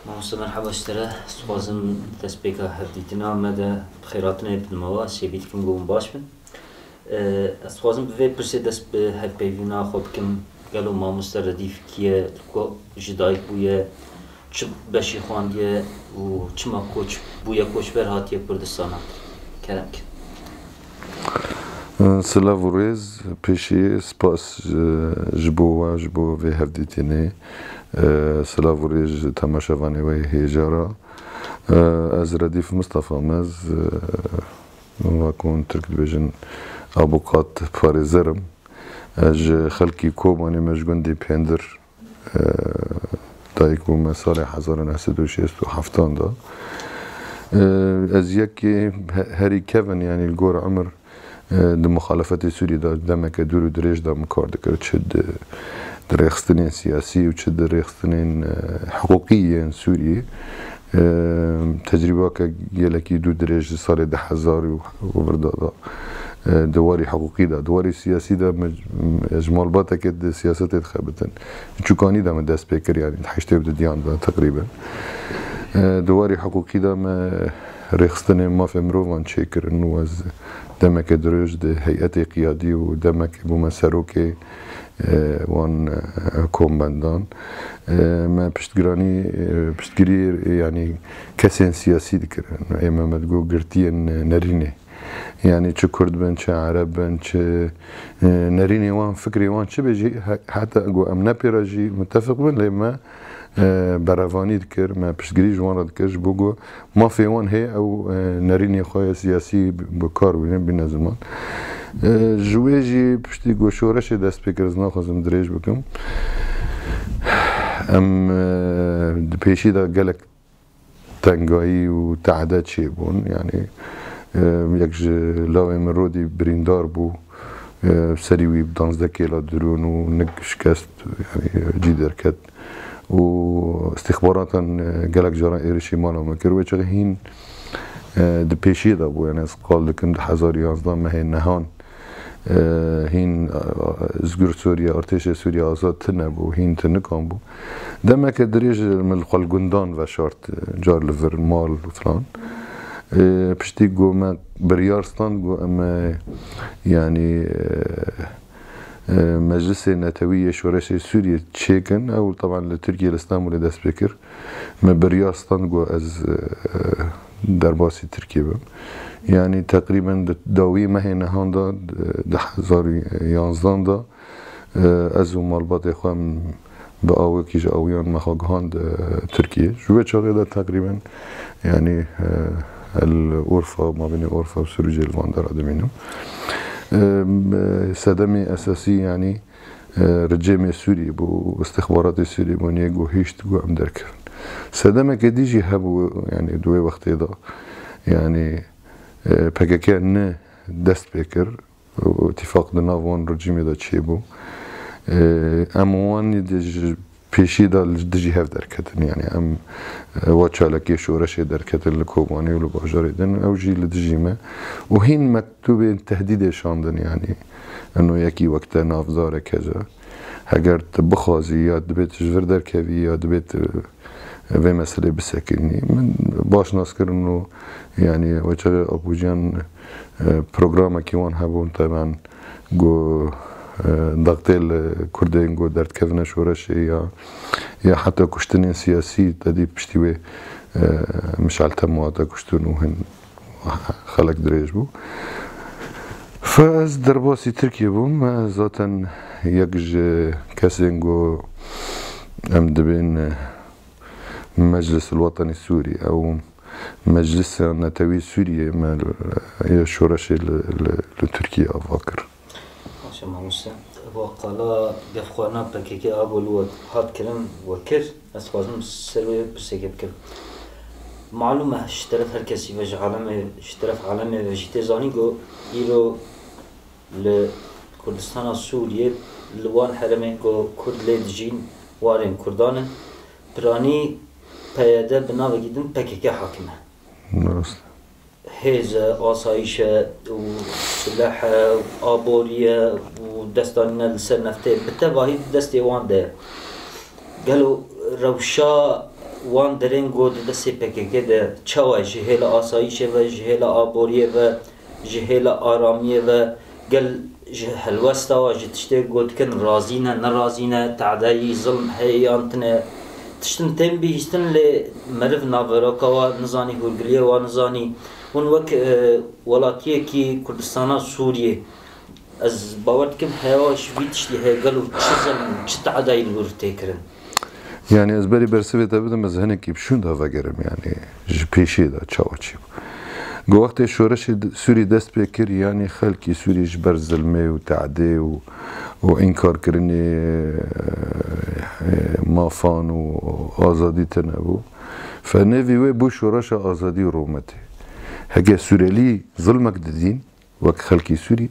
مامۆستا مرحبا اشترا سوازم دەستپێکە هەفدیتنا مەدە خێراتنە بنمەوە سێبیتکم بۆم باش بن سوازم بڤێ پرسێ دەست بە هەرپەیوینا خۆ بکەم گەلۆ مامۆستا ردیفکیە ji dayîk bûye çi beşî xwandiye û çima koç bûye koçber hatiye Kurdistana kerem ki. Silav û rêz pêşî spas ji bo we ji bo vê hevdîtînê silav û rêz ji temaşevanê we hêjara ez Redîf Mustafa Mez vakûn Tirk dibêjin avokat parêzer im ez ji xelkî Kobanê me ji gundê Pêndir dayîk bûme salê 1967 da ez yekê herî kevin yanî li gor emir di muxalefetê Sûriyê de demeke dûr û dirêj de min kar dikir çi di rêxistinên siyasî û çi di rêxistinên hiqûqî yên Sûriyê tecrîbeke gelekî dû dirêj ji salê 2000 û virda da di warî hiqûqî de di warî siyasî de ji malbatekê di siyasetê dixebitin çûkanî de min dest pê kir yanî heştê di diyan de teqrîben di warî hiqûqî de me rêxistinên mafê mirovan çêkirin û ez demeke dirêj di heyetê qiyadî û demekê bûme serokê wan kombendan me piştgirî yanî kesên siyasî dikirin ê me got girtiyên nerînê yanî çi Kurd bin çi Ereb bin çi nerînê wan fikrê wan çi bê jî heta got em nepêra jî mutefeq bin lê me berevanî dikir me piştgirî ji wan re dikir ji bo got mafê wan heye ew nerînê xwe ya siyasî bi kar bîne ziman ji wê jî piştî got şoreşê dest pê kir ez naxwazim dirêj bikim em di pêşî de gelek tengayî û tehdê çêbûn yanî yek ji lawê min rodî birîndar bû serî wî bi 12 kêla dirûn û nik şikest yanî cî derket û istîxbaratan gelek caran êrişî mala me kir wê çixê hîn di pêşî de bû yani ez qal dikim di 2011 me hê nehan hîn Zgür Sûriye Artêşê Sûriye Azad tune bû hîn tinikan bû demeke dirêj min li xwe li gundan veşart car li vir mal û filan piştî got me biryar stan got em yanî Meclisê Netewî yê Şoreşê Sûriyê çêkin ew teban li Tirkiye li Stenbolê dest pê kir me biryar stan got ez derbasî Tirkiye bim yanî teqrîben di dawî me hê nehan da di 2011 da ez û malbatê xwe bi awekî ji awiyan me xwe gihand Tirkiye ji wê çaxê de teqrîben yanî Urfa mabînê Urfa û Sûrûcê li van de re dimînim sedemê esasî yanî rejimê Sûriyê bû istixbaratê Sûriyê bûniye got hîşt got em derkevin sedemeke dî jî hebû yanî di wê wextê de yanî PKK ne dest pê kir îtîfaq di nav wan rejimê de çêbû em wanî pêşî de di jî hev derketin yanî em wa çalekê şoreşê derketin li Kobanê û li bajarê din ew jî li dijî me û hîn mektûbên tehdîdê şandin yanî eno yekî wekte navzarek heze heger tu bixwazî ya dibêt ji vir derkevî ya dibêt vê meselê bisekînî min baş nas kirin û yanî weçare Abujan programekî wan hebû te ben got daqtê li Kurdên got derdkevine şoreşê ya heta kuştinên siyasî tedî piştî wê mişaltema te kuştin û hin xelek dirêj bû ez derbasî Tirkiye bûm zaten yek ji kesên got em dibên Meclisül Wetanî Sûriye ew Meclisa Netewî Sûriyê me ya şoreşê li Tirkiye ava kir Başa mamosta qala gefxwana PKK abol û hat kirin wekir ez dixwazim ser wê pirsêkê bikim malûm e ji teref her kesî ve ji alemê ji teref alemê ve jî tê zanî got îro li Kurdistana Sûriyê li wan heremê got Kurd lê dijîn warên Kurdan in piranî PYD bi navekî din PKK hakim e hêze asayişe û silehe aboriye û destanîne li ser neftê bi tevahî destê wan de gelo rewşa وان درین گود دستی پکیکه ده چوا جهل آسایشه و جهل آبوریه و جهل آرامیه و گل جهل وستا و جتشته گود کن رازینه نرازینه تعدایی ظلم حیانتنه تشتن تم بیشتن ل مرف ناوراکا و نزانی هولگلیه و نزانی اون وقت ولاتیه کی کردستان سوریه از باورت کم هواش ویتشلی هگلو چیزن چه تعدایی لورته کرن Yani ezberi bersevet abidem ez hinek bişun da vegerim yani ji peşê da çawa çî gu wextê şoreşê Sûrî dest pê kir yani xelkî Sûrî ji ber zilmê û tehdê û înkarkirinê mafan û azadî tune bû fenêvî wê bû şoreşa azadî û rometê heke Sûrelî zilmek didîn wek xelkî Sûrî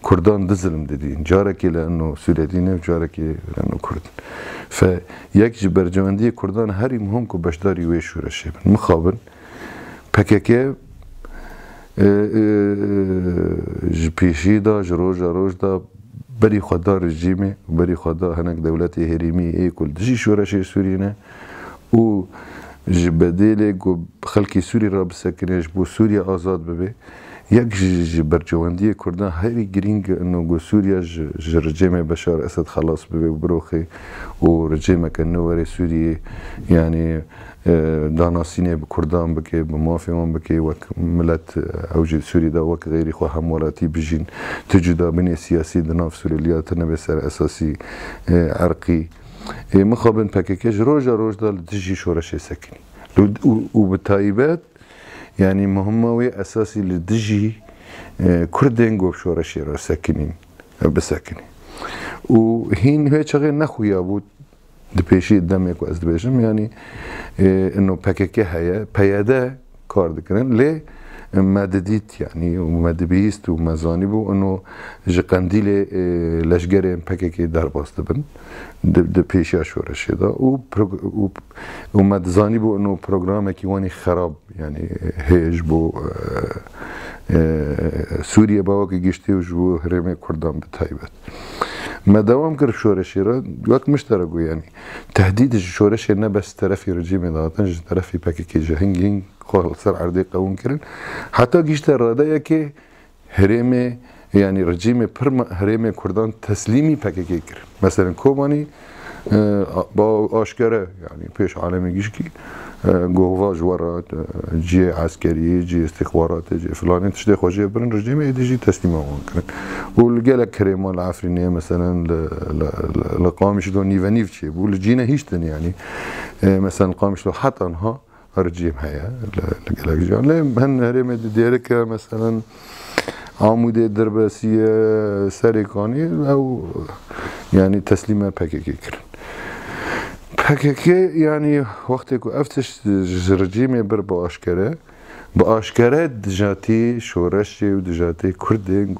Kurdan dizilm didîn carekê li enno Sûredîne û carekê li enno Kurdin fe yek ji bercewendiyê Kurdan herî muhim ku beşdarî wê şoreşê bin mixabin PKK ji pêşî da ji roja roj da berî xwe da rejîmê û berî xwe da hinek dewletê herêmî ê ku dijî şoreşê Sûrî ne û ji bedêlê ku xelkî Sûrî ra bisekine ji bo Sûriya azad bibe yek ji bercewendiyê Kurdan herî girîng eno ku Sûriya ji rejimê Beşar Esed xelas bibe û biroxe û rejimeke nû were Sûriyê yani danasînê bi Kurdan bike bi mafê wan bike wek millet ew jî Sûrî da wek gêrî xwe hemwelatî bijîn tu cuda binê siyasî di nav Sûreliya tu nebe ser esasî erqî mixabin PKK ji roja roj da li dijî şoreşê sekinî û bi taybet yani muhimma wê esasî li dijî Kurdên gov şoreşê ra sekinîn bisekinî û hîn wê çaxê nexuya bû di pêşî demê ku ez dibêjim yani eno PKK heye peyede kar dikirin lê me didît yani û me dibihîst û me zanîbû eno ji qendîlê leşgerên PKK derbas dibin di pêşiya şoreşê da û me dizanîbû eno programekî wanî xerab yani hê ji bo Sûriye bawekî giştî û ji bo herêmê Kurdan bi taybet me dewam kir şoreşê ra wek mişterek û yani tehdîd ji şoreşê ne bes terefê rejîmê da hatin ji terefê PKK ji hingîn xwe ser erdê qewûn kirin heta gîşte radeyekê herêmê yani rejîmê pir herêmê Kurdan teslîmî PKK kir mesela Kobanî aşkere yani pêş alemê gişkî govva ji we re ciyê eskeriyê ciyê istixbaratê ciyê filanê tiştê xwe jê birin rejîmê êdî jî teslîma wan kirin û li gelek kerêma li Efrînê mesela li Qamişlo nîvenîv çêbû li cîne hîç din yani mesela Qamişlo heta niha rejîm heye li gelek jiyan lê hin herêmê di dêrike mesela Amûdê Dirbesiye Serêkanî ew yani teslîma PKK kirin PKK yani wextê ku ev tişt ji rejîmê bir bi aşkere dijatî şoreşê û dijatî Kurdên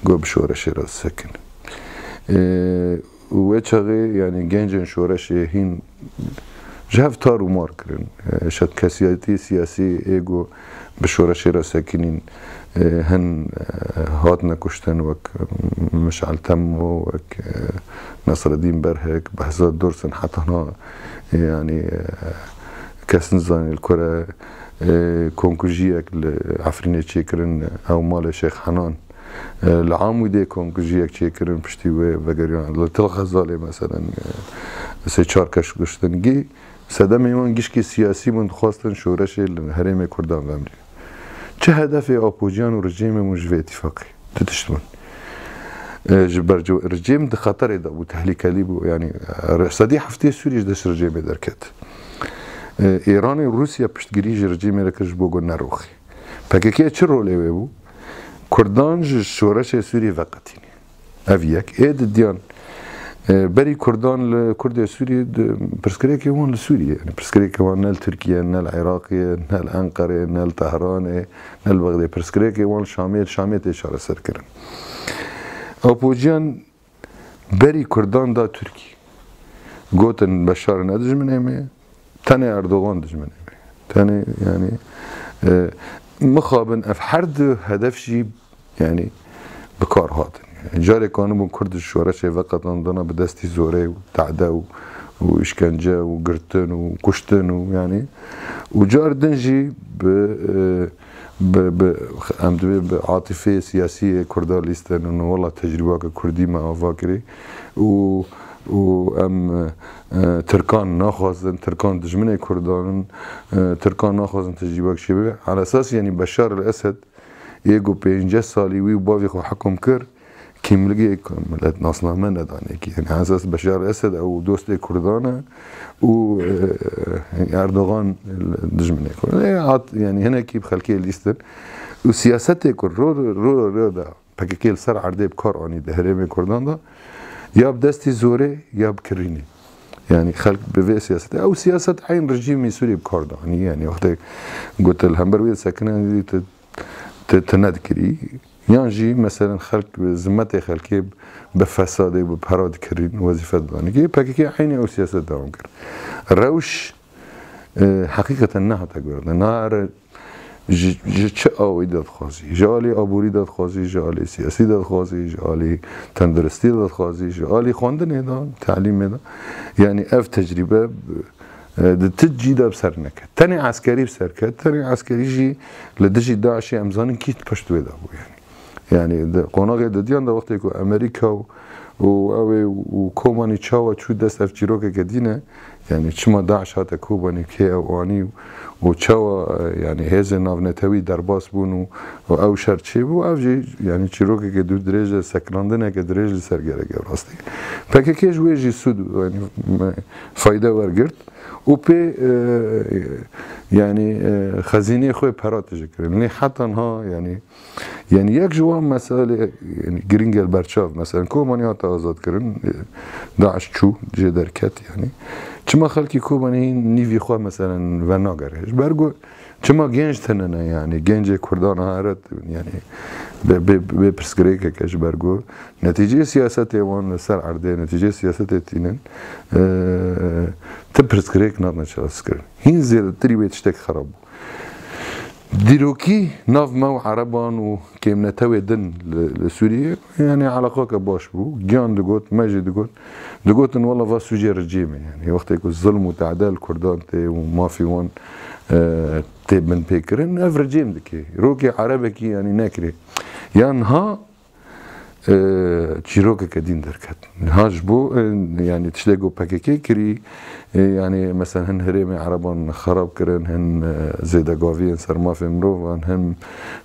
got bi şoreşê ra sekin û wê çaxê yani gencên şoreşê hîn ji hev tar û mar kirin şetkesiyetî siyasî ê got bi şoreşê ra sekinîn hin hatine kuştin wek Mişal Temmo wek Nasreddîn Berhek Behzad Dursun heta yani kes nizanî li Kure konkujiyek li Efrînê çêkirin ew malê Şêx Henan li Amûdê konkujiyek çêkirin piştî wê vegeriyan li Tilxezalê mesela sê çar keş kuştin gî sedemê wan gişkî siyasî bûn dixwastin şoreşê li herêmê Kurdan vemrî çi hedefê apojiyan û rejîmê wan ji vê îtîfaqê tu tişt bûn ji ber rejîm di xeterê de bû tehlikelî bû yani sedî heftê Sûrî ji dest rejîmê derket Îranê û Rûsya piştgirî ji rejîmê re kir ji bo got neroxî PKK çi rolê wê bû Kurdan ji şoreşê Sûrî veqetîne ev yek ê didiyan berî Kurdan li Kurdê Sûrî pirsgirêkê wan li Sûriyê yani pirsgirêkê wan ne li Tirkiye ne li Iraqê ne li Enqerê ne li Tehranê ne li Bexdê pirsgirêkê wan li Şamê tê çareser kirin apojiyan berî Kurdan da Tirkî gotin Beşar ne dijminê me tenê Erdogan dijminê me tenê yani mixabin ev her du hedef jî yani bi kar hatin carê kanibûn Kurd ji şoreşê veqetandina bi destî zorê û tehdê û وإشكنجة وقرتن وكشتن يعني وجار دنجي ام دبي بعاطفه سياسيه كرداليستان انه والله تجربه كردي ما فاكري و ام تركان ناخذن تركان دجمنه كردان تركان ناخذن تجربه شبه على اساس يعني بشار الاسد يجو بينجا سالي وي باوي خو حكم كر كيملغي ملت ناصنا من دانيكي يعني على اساس بشار الاسد او دوست كردانه و اردوغان دجمنه يعني هنا كيف خلكي ليستن وسياستك رو دا بكيل سر عرضه بكار اني دهرم كردان دا يا بدستي زوري يا بكريني يعني خلق بفي سياسه او سياسه عين رجيم سوري بكردان يعني وقت قلت الهمبروي ساكنه تنذكري يانجي مثلا خلق زمتي خلقي بفساد وبهراد كرين وظيفه دانكي بكيكي عيني او سياسه داون كر روش حقيقه انها تقول نار چه آوی داد خوازی جالی آبوری داد خوازی جالی سیاسی داد خوازی جالی تندرستی داد خوازی جالی خواندن ایدان تعلیم ایدان یعنی اف تجربه تجي ده بسر نكت تاني عسكري بسر كت تاني عسكري جي لدجي داعشي امزان كيت بشتوي ده يعني قناغ دديان ده وقت يكو امريكا وكوماني تشاوا شو دست افجيروكا كدينه يعني شما داعش هاتا كوباني كي اواني وتشاوا يعني هذا نافنتوي درباس بون او شرچي بو او جي يعني تشيروكا كدو درجه سكراندنا كدرجه سرگرگه راستي فكي جوي جي سود يعني فايده ورگرت و پی يعني خزینه خوی پراتش کردن حتی ها يعني یک جوان مسئله يعني گرینگل برچاف مثلا کومانیات آزاد کردن داعش چو جه درکت يعني چما خلکی کومانی نیوی خواه مثلا و ناگرهش برگو چما گنج تننه يعني گنج کردان هارت يعني به پرسکری که کش برگو نتیجه سیاست ایوان سر عرده نتیجه سیاست تینن تپرسکری که ناد نشاست کرد هین زیاده تری بیت شتک خراب دیروکی ناف مو عربان و کم نتوی دن لسوریه يعني علاقه باش بو جان دقوت ماجي دقوت ان والله فاسوجي رجيمه يعني وقت يكون الظلم وتعدال كردان تي وما في وان تي من بيكرن اف رجيم دكي روكي عربكي يعني ناكري يعني ها تشيروكا كدين دركت هاج بو يعني تشلاقو باكيكي كري يعني مثلا هن هريمي عربان خراب كرن هن زيدا قافين سر ما في مروفان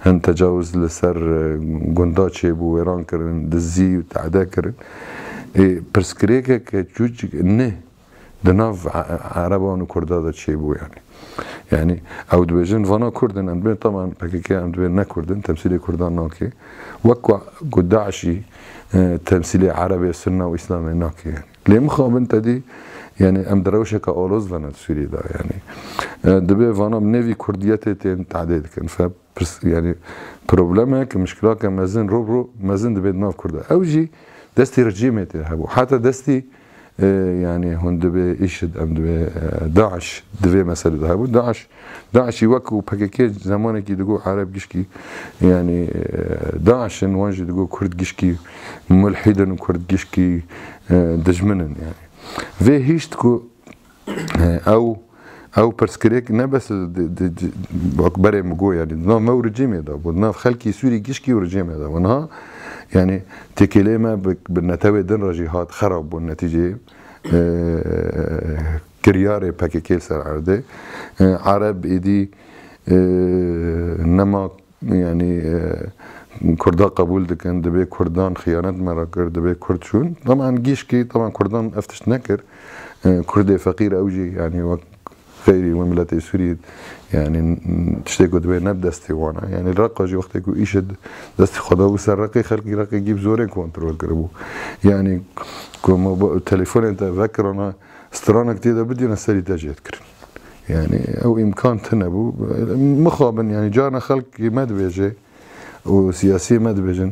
هن تجاوز لسر قنداتشي بو ويران كرن دزي وتعدا كرن برسكريكا كجوج نه دناف عربان وكردادا تشي بو يعني او دبيجن فانا كردن ام طبعا باكيكي ام دبي كردن تمثيلي كردان ناكي وكو قداعشي تمثيلي عربي سنه واسلامي ناكي يعني ليه مخاب انت دي يعني ام دروشه كاولوز لنا تسوري دا يعني دبي فانا بنيفي كرديات تين تعديد كان ف يعني بروبلمك مشكلك مازن رو مازن دبي ناف كردا اوجي دستي رجيمتي هبو حتى دستي يعني هون دبي إيشد أم دبي داعش دبي مثلا ذهبوا داعش يوكو بحكي زمانك يدقوا عرب جشكي يعني داعش نواجه يدقوا كرد جشكي ملحدا وكرد جشكي دجمنن يعني في هيشتكو او برسكريك نبس اكبر مجو يعني ما هو رجيم ده بدنا خلكي سوري جشكي ورجيم ده ونها يعني تكلمة بالنتاوي دن رجيهات خرب والنتيجة كرياري باكيكيل سر عرضه عرب ايدي نما يعني كردا قبول دكان دبي كردان خيانات مراكر دبي كرد شون طبعا جيشكي طبعا كردان افتش نكر كردي فقير اوجي يعني غيري وملتي سوريا يعني تشتكو دبي نبدا استوانا يعني الرقه جي وقت يكون ايشد دست خدا وسر رقي خلقي رقي يجيب زوري كنترول كربو يعني كم التليفون انت فكر انا استرانا كتير بدي نسالي تاجيت كرن يعني او امكان تنبو مخابن يعني جانا خلق ما دبيجي وسياسي ما دبيجن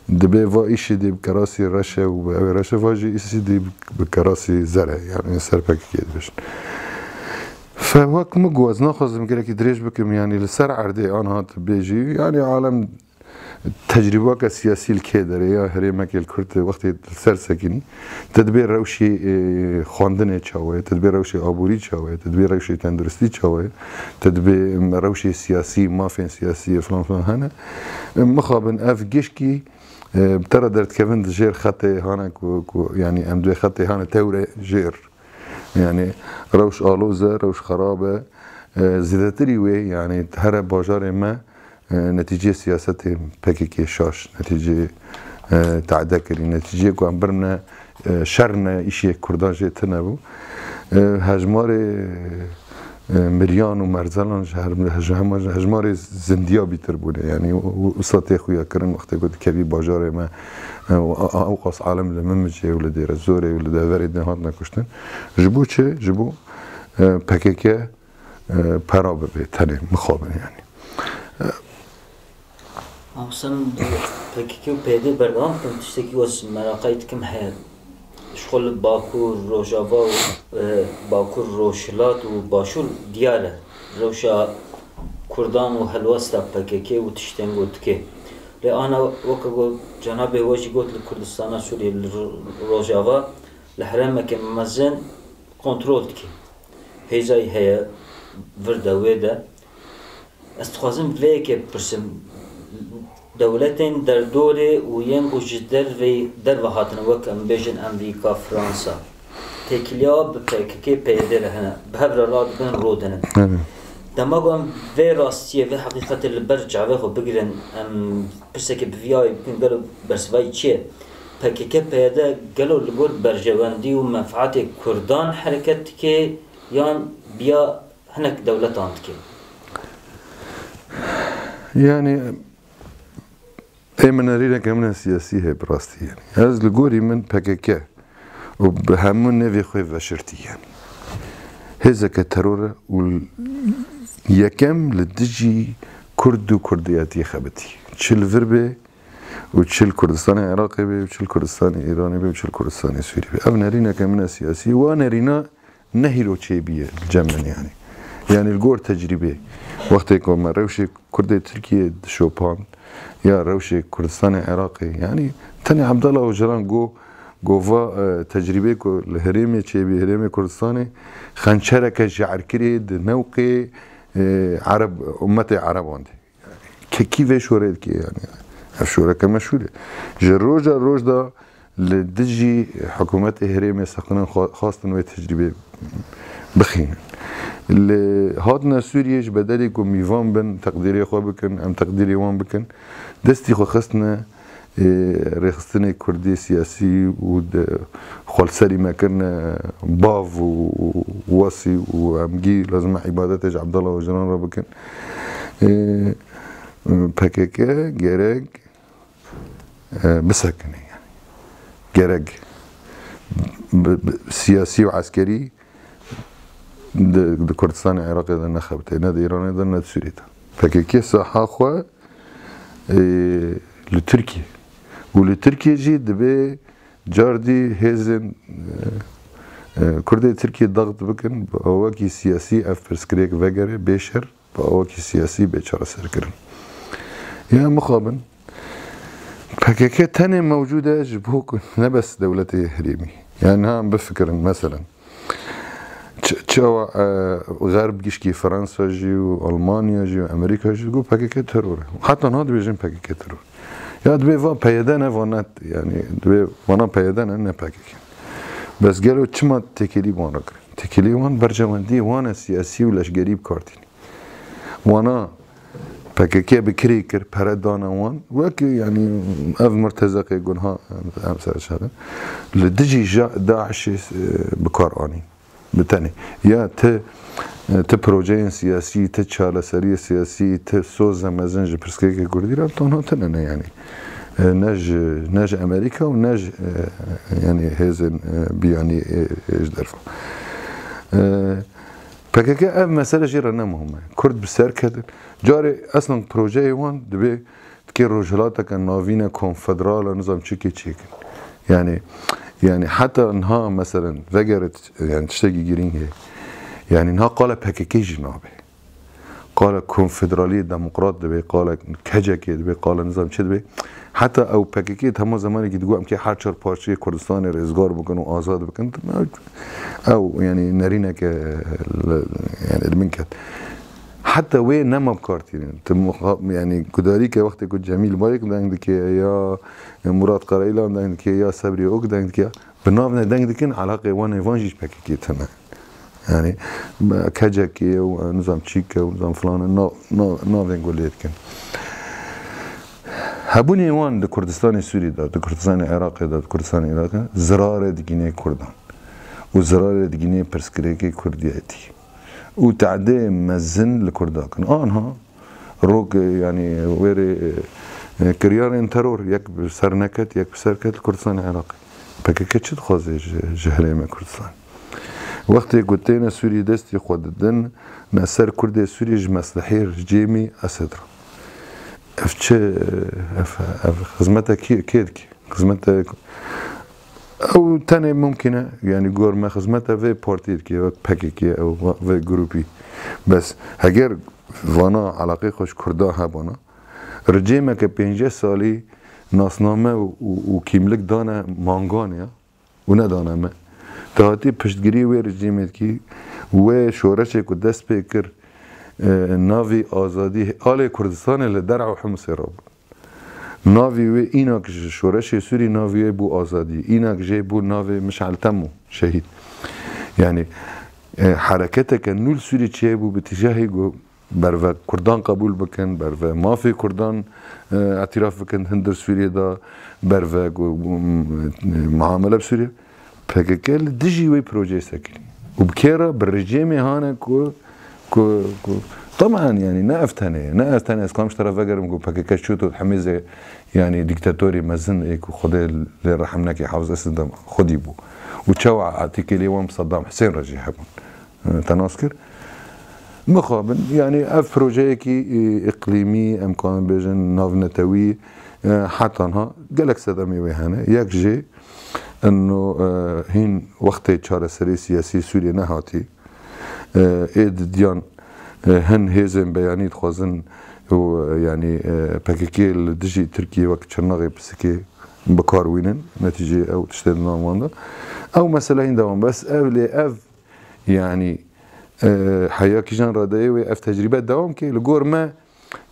دبي فا ايشي دي بكراسي رشا ورشا فاجي ايشي دي بكراسي زرع يعني سر باكي دبيجن فوق مجوز ناخذ مقالك دريج بكم يعني لسر عردي انا هات بيجي يعني عالم تجربه كسياسي الكادر يا هريمة الكرد وقت سر سكني تدبير روشي خواندنه چاوه تدبير روشي آبوری چاوه تدبير روشي تندرستی چاوه تدبير روشي سياسي مافين سياسي فلان فلان هنا مخابن اف جيشكي بترى درت كيفن جير خطي هانا يعني ام دوي خطي هانا توري جير يعني روش آلوزه روش خرابه زيادتري وي يعني هر باجار ما نتيجة سياسة PKK شاش نتيجة تعدكري نتيجة كون برنا شرنا إشي كردان جيتنا بو هجمار مريان ومرزلان هجمار زنديا بيتربونه يعني وصلتي خويا كرن وقت قلت كبي باجار ما اوقاس عالم لممجي ولا دير الزوري ولا دافري هاتنا كشتن جبو چه جبو PKK پرابه به تنه مخابن يعني أحسن PKK و پیده بردام کن تشتکی واس مراقعیت کم هست شغل باکور روجاوا و باکور روشلات و باشور دیاره روشا کردان و هلوستا PKK و تشتنگو تکه لأنا وكا جنابي واجي قلت لكردستان سوريا روجاوا لحرامة كمزن كنترول تكي هيزاي هيا وردا ويدا استخوازم بليكي برسم دولتين در دوره و ينگو جدر و در وحاتنا وك امبيجن امريكا فرنسا تكليا بPKK پیده رهنه بهبر راد بين رودنه دماغو ام في راستيه في حقيقة البرجع وخو بگرن ام برسكي بفياي بكن قالوا برسواي چيه PKK پیده قالوا لقول برجواندي و منفعات كردان حركت كي يان بيا هناك دولتان كي يعني من رينا كمان سياسية براستي يعني هذا الجوري من PKK وبهمون نبي خوي وشرتي يعني هذا كترور واليكم لدجي كرد وكردياتي خبتي تشيل فربي وتشيل كردستان عراقي بي وتشيل كردستان ايراني بي وتشيل كردستان سوري بي ابنا رينا كمان سياسي وانا رينا نهيلو تشيبيه الجمن يعني الجور تجربه وقت يكون روشي كردي تركيا شوبان يا روشي كردستان عراقي يعني تاني عبد الله وجران جوفا تجربه كو الهريمي تشيبي هريمي كردستاني خنشرك جعركري نوقي عرب امتي عرب عندي كيف شوريت كي يعني افشوره كما شوري الروج ده لدجي حكومات هريمي سقنا خاصه نوع تجربه بخين اللي هادنا سوريا بدالي كو ميفان بن تقديري خو بكن ام تقديري وان بكن دستي خو خصنا رخصتني كردي سياسي و خلصري ما كنا باف ووصي وامجي لازم عبادات عبد الله وجنان ربكن PKK gerek بسكن يعني gerek سياسي وعسكري د كردستان العراقي ده نخبته نادي ايراني ده نادي سوريا PKK صحا خو لتركيا ولتركيا جي دبي جاردي هيزن كردي تركيا ضغط بكن بأواكي سياسي افرسكريك فاجري بيشر بأواكي سياسي بيشر سركرن يا مخابن PKK تاني موجودة جبهوك نبس دولتي هريمي يعني هم بفكر مثلا تشوا غرب جيشكي فرنسا جي والمانيا جي وامريكا جي جو PKK ترور حتى نهاد بيجين PKK ترور يا دبي فا بيدانا فانات يعني دبي وانا بيدانا نه PKK بس قالوا تشما تكلي وانا تكلي وان برجواندي وانا سياسي ولاش قريب كارتين وانا PKK بكريكر بردانا وان وكي يعني اف مرتزق يقولها امثال هذا لدجي داعش بكاراني بتاني يا ت بروجين سياسي تشاله سريه سياسي تسوز مزنج برسكيك كردي رابطون تننا يعني ناج امريكا وناج يعني هزن بيعني ايش درفه PKK اف مساله جيرنا مهمه كرد بسركه جاري اصلا بروجي وان دبي تكي رجلاتك النافينا كونفدرال نظام تشيكي يعني حتى انها مثلا فجرت يعني تشتكي جرين هي يعني انها قال PKK جنابه قال کنفدرالی دموکرات دبی قال کجکی دبی قال نظام چه دبی حتی او پکیکی تمام زمانی که دیگو هم که هر چهار پارچه کردستان رزگار بکن و آزاد بکن او یعنی نرینه که یعنی من کرد حتی وی نما بکارتین یعنی کداری که وقتی که جمیل مایک دنگ که یا مراد قرائیلا دنگ که یا صبری اوک دنگ که بناو دنگ که علاقه وان ایوانجیش پکیکی تمام يعني كجاكي ونظام تشيكا ونظام فلان نو نقول كان هبوني وان د كردستان سوري دا د كردستان العراق دا د كردستان العراق زراره دجيني كردان وزراره دجيني برسكريكي كردياتي وتعدي مزن لكردان انها روك يعني ويري كريار ترور يك بسرنكت يك بسركت الكردستان العراقي بككتش خوازي جهريمه كردستان وقتی گوتینا سوری دستی خوددن نصر کرد سوری مصلحی جیمی اسد را افچه خدمت کید کی خدمت او تاني ممکنه يعني گور ما خدمت و پارتی کی و پکی او و گروپی بس اگر وانا علاقه خوش کردا هبانا رجیمه که 50 سالی ناسنامه و کیملک دانه مانگانه و ندانه تهاتی پشتگیری و رژیمت کی و شورش کو دست پیکر ناوی آزادی آل کردستان لدرع و حمص راب ناوی و اینا که شورش سوری ناوی بو آزادی اینا که بو ناوی مشعل تمو شهید یعنی حرکت که نول سوری چه بو بتجاهی گو برو کردان قبول بکن برو مافی کردان اعتراف بکن هندر سوری دا برو معامله بسوری پککل دجی وی پروژه سکلی وبكيرا بالرجيم هانا كو طبعا يعني نافتني اسكام اشترى فقر مقول بككل شوتو حميزه يعني ديكتاتوري مزن ايكو خدي اللي رحمناك حافظ اسد خدي بو وتشوع اعطيك اليوم صدام حسين رجي حبون تناسكر مخابن يعني اف بروجيكي اقليمي امكان بيجن نافنتوي حتى ها قالك صدامي وهنا ياك جي انه هين وقت چاره سری سیاسی سوریه نهاتی اید دیان هن هیزن بیانیت خوازن و یعنی پکیکی لدجی ترکیه وقت چرناغی بسکی بکار وینن نتیجه او تشتید ناموانده او مثلا این دوام بس اف يعني حياكي جان راداي واف تجربات دوام كي لغور ما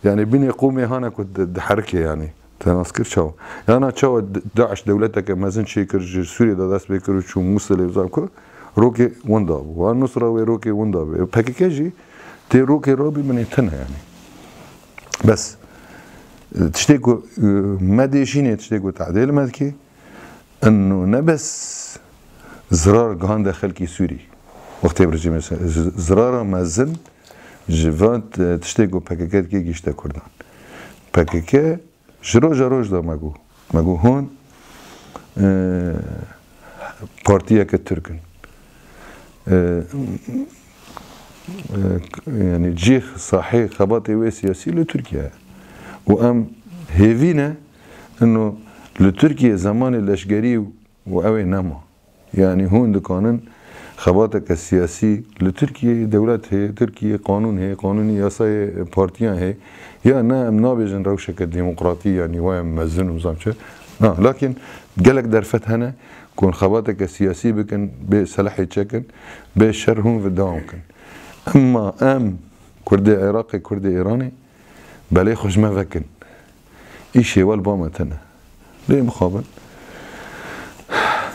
يعني بني قومي هانا كنت حركه يعني تناسكر شو انا شو داعش دولتك مازن شيكر سوريا داس بكر شو موصل يزامكو روكي ونداب والنصره وروكي ونداب باكيكاجي تي روكي روبي من يتنا يعني بس تشتكوا ما ديشيني تشتكوا تعديل مالكي انه نبس زرار جهان داخل كي سوري وقت برجيم زرار مازن جوانت تشتكوا باكيكات كي جيشتا كردان باكيكا جروج دا مگو هون بارتيا كتركن يعني جيخ صحيح خباطي وسياسي لتركيا وام هيفينا انه لتركيا زمان الاشقري واوي نما يعني هون دكانن خباتك السياسي لتركيا دولت هي تركيا قانون هي قانوني ياساي بارتيان هي يا نام نابجن روشك الديمقراطية يعني وين مزن وزامشة لكن قالك درفت هنا كون خباتك السياسي بكن بسلاح يتشكن بالشر هون في الدوام كن اما كردي عراقي كردي ايراني بلاي خوش ما فكن ايشي والبامتنا ليه مخابن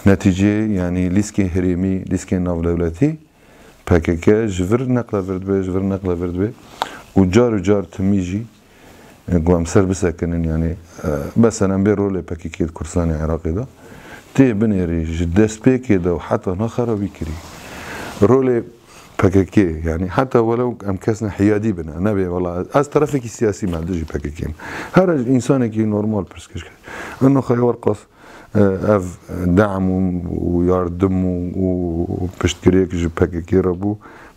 نتيجة يعني ليسكي هريمي ليسكي ناف دولتي باكيكا جفر نقلة فرد بي وجار تميجي قوام سر بسكنن يعني بس انا بيرو لي باكيكي كردستان عراقي دا تي بنيري جدس بيكي دا وحتى نخرا بيكري رولي باكيكي يعني حتى ولو امكاسنا حيادي بنا نبي والله از طرفك السياسي ما عندوش باكيكي هذا انسان كي نورمال برسكش انه خي ورقص اف دعم ويردم وبشتكريك جو باكيكي ربو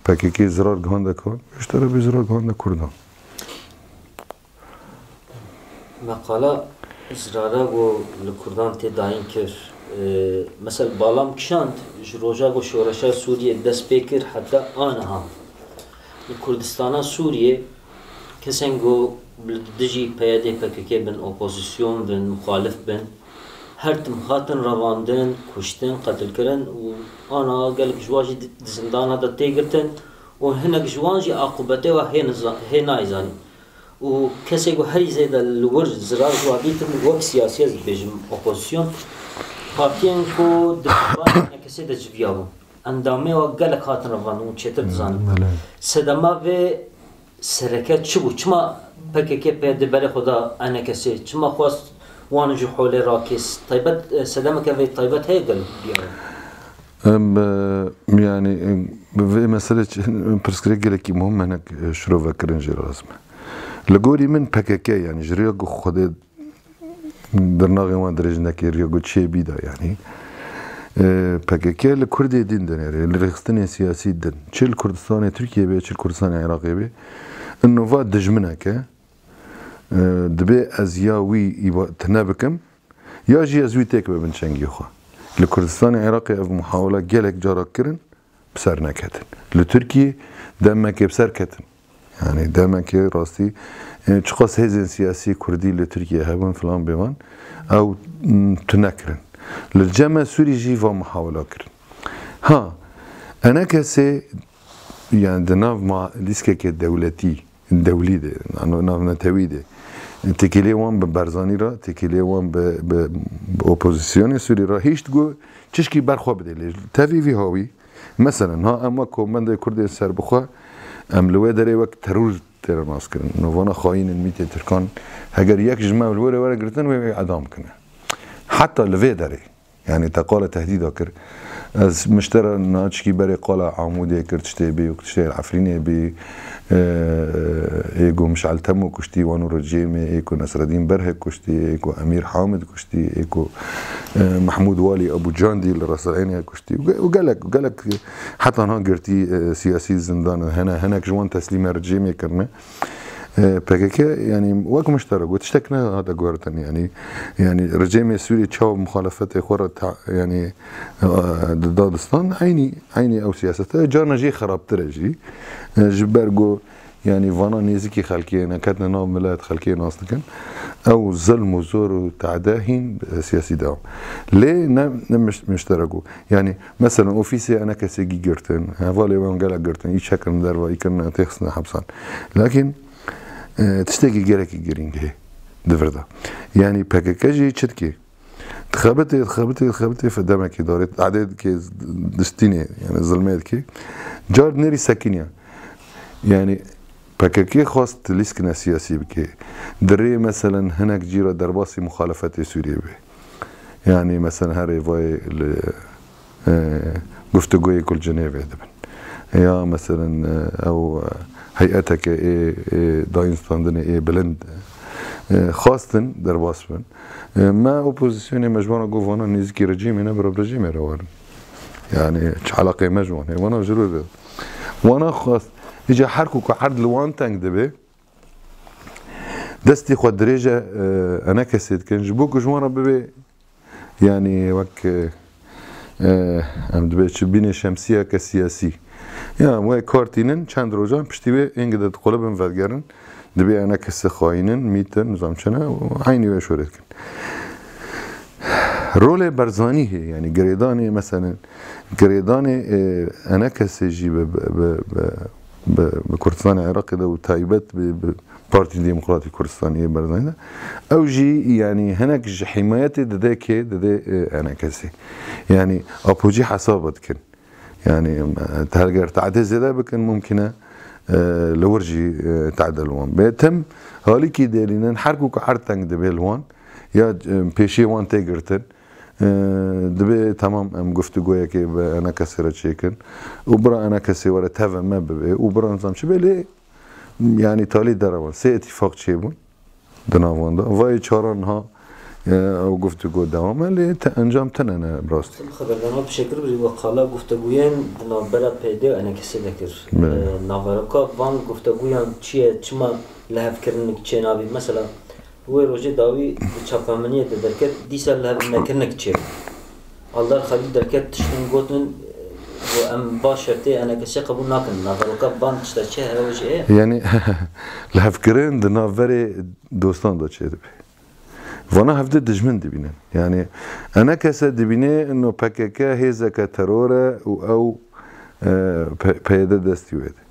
باكيكي زرار جهاندا كان اشترى بزرار جهاندا كردان مقاله زراره و لکردان تداین کر مثلا بالام کشاند جروجا و شورشا سوریه دست بکر حتی آنها کردستان سوریه کسنگو دژی پیاده پککی بن اپوزیسیون بن مخالف بن هر تم خاطن رواندن کشتن قتل کردن و آنا قالك جواجي زندان هذا تيجرتن وهنا جواجي عقوبته وهي نايزاني وكسيجو هري زيد الور زرار جوابيتن وقت سياسي بيجم اپوزيسيون بارتيان كو دفعان كسي دجفياو اندامه وقالك خاطن رواندن وچتر زان سدما و سرکت چی بود؟ چما پککی پیاده بر خدا آن کسی چما خواست وانجو حول راکس طيبت سلامة كذا طيبت هي قال يعني في مسألة برسكري قال لك مهم هناك شروع فكرن جرا رسمه لقولي من بككي يعني جرياقو خدي درناغي وان درجنا كي رياقو تشي بيدا يعني بككي الكردي دين دن يعني الرخصتني سياسي دن تشي الكردستاني تركيا بي تشي الكردستاني العراقي بي انه فات دجمنك دبي ازياوي تنابكم يا جي ازوي تكبه بن شنجي خو الكردستان العراقي في محاوله جالك جارك كرن بسر نكتن لتركيا دمك بسر كتن يعني دمك راستي تشخص هزن سياسي كردي لتركيا هبن فلان بيوان او تنكرن للجامعة سوري جي في محاوله كرن ها انا كسي يعني دناف مع ليسكك الدولي ده ناف نتوي ده تكيلي وان ببرزاني را تكيلي وان بأوبوزيسيوني سوري را هيش تقول تشكي برخوا بدي تافي في هاوي مثلا ها اما كوماند كرد سر بخوا ام لوي دري وقت ترور تر ماسكرن نوفانا خاين الميت تركان هجر يك جماعه الورا ورا قرتن وي اعدام كنا حتى لوي دري يعني تقال تهديد اكر از مشترى ناتشكي بري قال عمودي كرتشتي بي وكتشتي العفريني بي ايكو مشعل تمو كشتي وانو رجيمي ايكو نصر الدين برهك كشتي ايكو امير حامد كشتي ايكو محمود والي ابو جاندي الرصاعيني كشتي وقالك حتى انا قرتي سياسي الزندان هناك جوان تسليم رجيمي كرنا بكيكي يعني وقت مشترك وتشتكنا هذا قوارتن يعني رجيمي السوري تشاو مخالفات اخرى يعني ضد دادستان عيني او سياسته جارنا جي خراب ترجي جبرجو يعني فانا نيزكي خلكي نكتنا نوم ملات خلكي ناصنكن او ظلم وزور وتعداهين سياسي داو ليه مش مشتركوا يعني مثلا اوفيسي انا كسيجي جرتن هفالي وان قال جرتن يشكل مدربه يكن تخصنا حبسان لكن تشتكي جيرك جيرينج هي دفردا يعني باكاجي تشتكي تخبطي في دمك دارت عدد كي دستيني يعني ظلمات كي جار نيري ساكنيا يعني باكاكي خاص تلسكنا سياسي بكي دري مثلا هناك جيرا درباسي مخالفات سوريا بي يعني مثلا هاري فاي قفتقوي كل جنيف دبن يا مثلا او هيئتك داينستاندني بلند خاصة درباس بن ما اوبوزيسيوني مجموعة قوفانا نيزكي رجيمي نبرا برجيمي روان يعني علاقة مجموعة وانا جرور وانا خاص يجي حركو كعرض لوان تانك دبي دستي خود دريجة انا كسيت كان جبوك جمارة ببي يعني وك ام دبي تشبيني شمسية كسياسي يا وای کارتینن چند روزان پشتیبه اینگه قلبم ودگرن دبی انا کس خاینن میتن نظام چنه عینی و شورت کن رول برزانی هی یعنی گریدانی مثلا گریدانی انا کس جی به کردستان عراقی ده و تایبت به پارتی دموکراتی کردستانی برزانی ده او جی یعنی هناك حمایت ده که ده انا کسی یعنی اپوجی حسابت کن يعني تهلقر تعدي زيادة بكن ممكنة لورجي تعدلوان بيتم هاليكي دالينا نحركو كحرتنج دبي الوان يا بيشي وان تيجرتن دبي تمام ام قفتقويا كي انا كسرة شيكن وبرا انا كسي ورا تافا ما ببي وبرا نظام شبه ليه يعني تالي دروان سي اتفاق شيبون دناوان دا واي چارانها او گفتگو دوام اللي انجام تننا براستي خبرنا بشكل بري وقالا گفتگوين نابرا پیدا انا کسی دکر ناورکا وان گفتگویان چیه چما لحف کرنک چه نابی مثلا هو روجه داوی چاپامنیه درکت دیسا لحف نکرنک چه الله خلیل درکت تشتن گوتن وام باشرتي انا كشي قبول ناكن نافروكا بان تشتشي هروج ايه يعني لهفكرين دنا فري دوستان دا چه دبي وانا هفده دجمن دبينن يعني انا كسا دبينه انه PKK هيزا كترورة او پیاده دستی ويده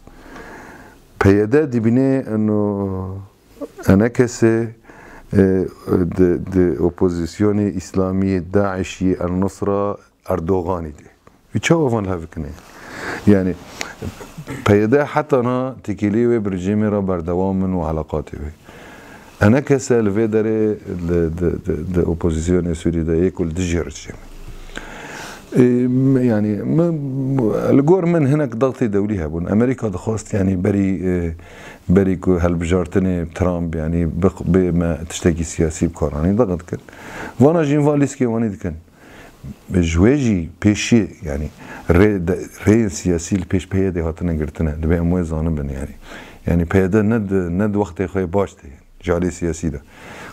پیاده دبينه انه انا كسا د اپوزيسيوني اسلامي داعشي النصرة اردوغاني دي يتشاو فان هفكنه يعني پیاده حتى انا تكيلي برجيمي را بردوام وعلاقاتي وي انا كسا لفي داري د اپوزيسيون سوري دا يكل دجير الجيمي يعني الجور من هناك ضغطي دولي هبون امريكا دخواست يعني بري كو هالبجارتني ترامب يعني بما تشتكي سياسي بكوراني ضغط كن وانا جين فاليسكي واني دكن جواجي بيشي يعني ري سياسي البيش بيادي هاتنا قرتنا دبي اموي زانبن يعني بيادا ند وقت خوي باشتي جالي سياسي ده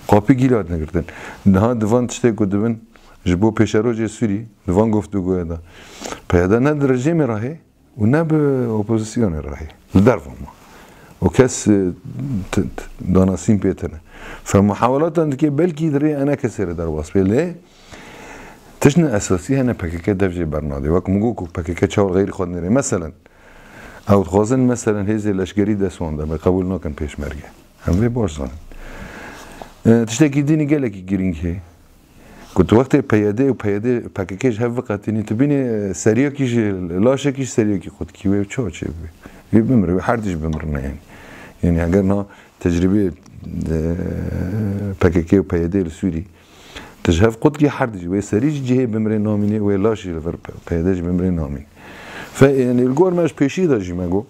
قابي جيلات نقرتن ده دفان تشتكو دبن جبو بيشاروجي سوري دفان گفتگو ده بيادا ند رجيمي راهي ونب اوبوزيسيون راهي لدرفهم وكاس داناسين بيتنا فمحاولات عندك بلكي دري انا كسر در واسبي ليه تشنا اساسي هنا PKK دفجي برنادي وك مگوكو PKK چاو غير خود نري مثلا او تخوزن مثلا هزي الاشگري دسوان ده قبول ناكن پیش مرگه هم وي باش زن تشتكي ديني قالك جرينج هي كنت وقت پیاده و پیاده PKK هف قاتني تبيني سرياكيش لاشكيش سرياكي خود كي وي چو چه بي بمر هر ديش بمرنا يعني اگر نا تجربه PKK و پیاده السوري تجهف قدكي حردج ويسريج جهه بمرين ناميني ويلاشي لفر بيدج بمرين نامين فيعني الجور ماش بيشي دا جي ماغو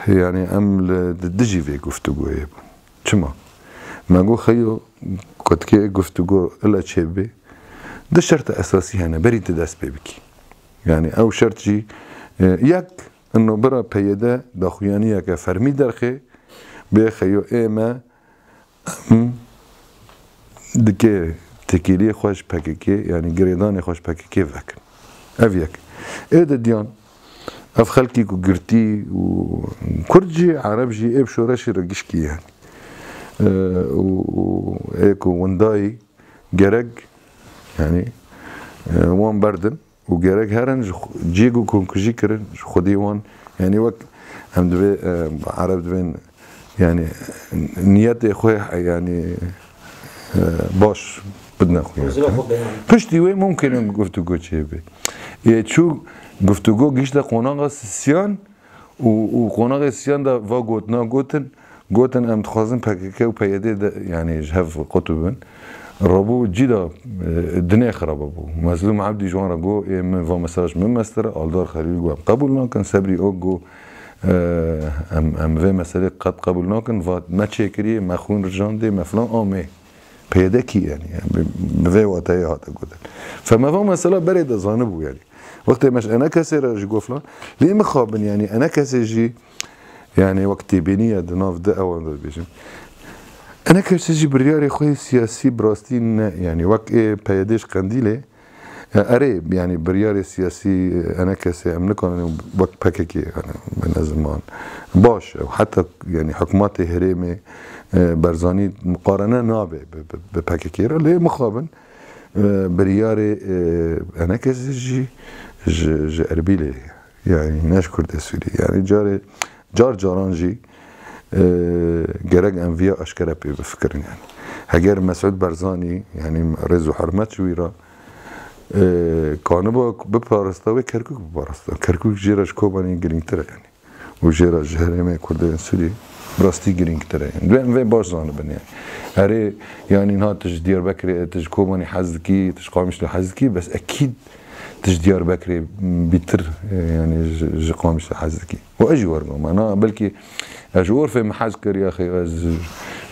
يعني ام دجي في گفتگو يبون چما ماغو خيو قدكي گفتگو الا تشبي ده شرط اساسي هنا بري تداس بيبكي يعني او شرط جي يك انه برا بيدا داخويانيه كفرمي درخي بخيو ايما دكي تكيلي خوش PKK يعني قريداني خوش PKK فاكن افيك ايدا ديان اف خلقي كو قرتي وكرجي عربجي ايب شورشي رقشكي يعني و ايكو ونداي جرق يعني وان بردن وجرق هرن جيجو كونكجي كرن خدي وان يعني وك هم دبي عرب دبين يعني نيتي خوي يعني باش بدنا خويا پشتی وی ممکنه گفتگو چه بی یه چو گفتگو گیشت قناق سیان و قناق سیان دا و گوتنا گوتن ام تخوازن PKK و پیاده يعني جهف قطبن رابو جدا دنيا خرابه بو مظلوم عبدي جوان راغو من فا مساج من مستر الدار خليل جو قبول ناكن صبري اوغو ام في مساله قد قبول ناكن فا ما تشكري مخون رجاندي مفلان امي پیدا کی يعني به وقتای هات گفتن فما فهم مثلا بريد زانبو يعني وقت مش انا كسر جي فلان ليه مخابن يعني انا كسر جي يعني وقت بينيه دناف ده او بيجم انا كسر جي برياري خوي سياسي براستين يعني وقت بيدش قنديله اري يعني برياري سياسي انا كسر امنكن وقت PKK انا من زمان باش وحتى يعني حكومات هريمه برزاني مقارنه نابه بPKK اللي مخابن برياري انا كسر جي اربيله يعني نشكر دسوري يعني جارانجي جرق انفيا اشكره بفكرن يعني هجر مسعود برزاني يعني رزو حرمت شويرا كانوا ببارستا وكركوك ببارستا كركوك جيراش كوباني جرينتر يعني وجيراش جهرمي كردين سوري براستي جرينتر يعني دوين في باش زانبن يعني هري يعني نهار تج ديار بكري تج كوباني حزكي تج قامش لحزكي بس اكيد تج ديار بكري بيتر يعني جي قامش لحزكي واجي ورقم انا بلكي اجور في محاجكر يا اخي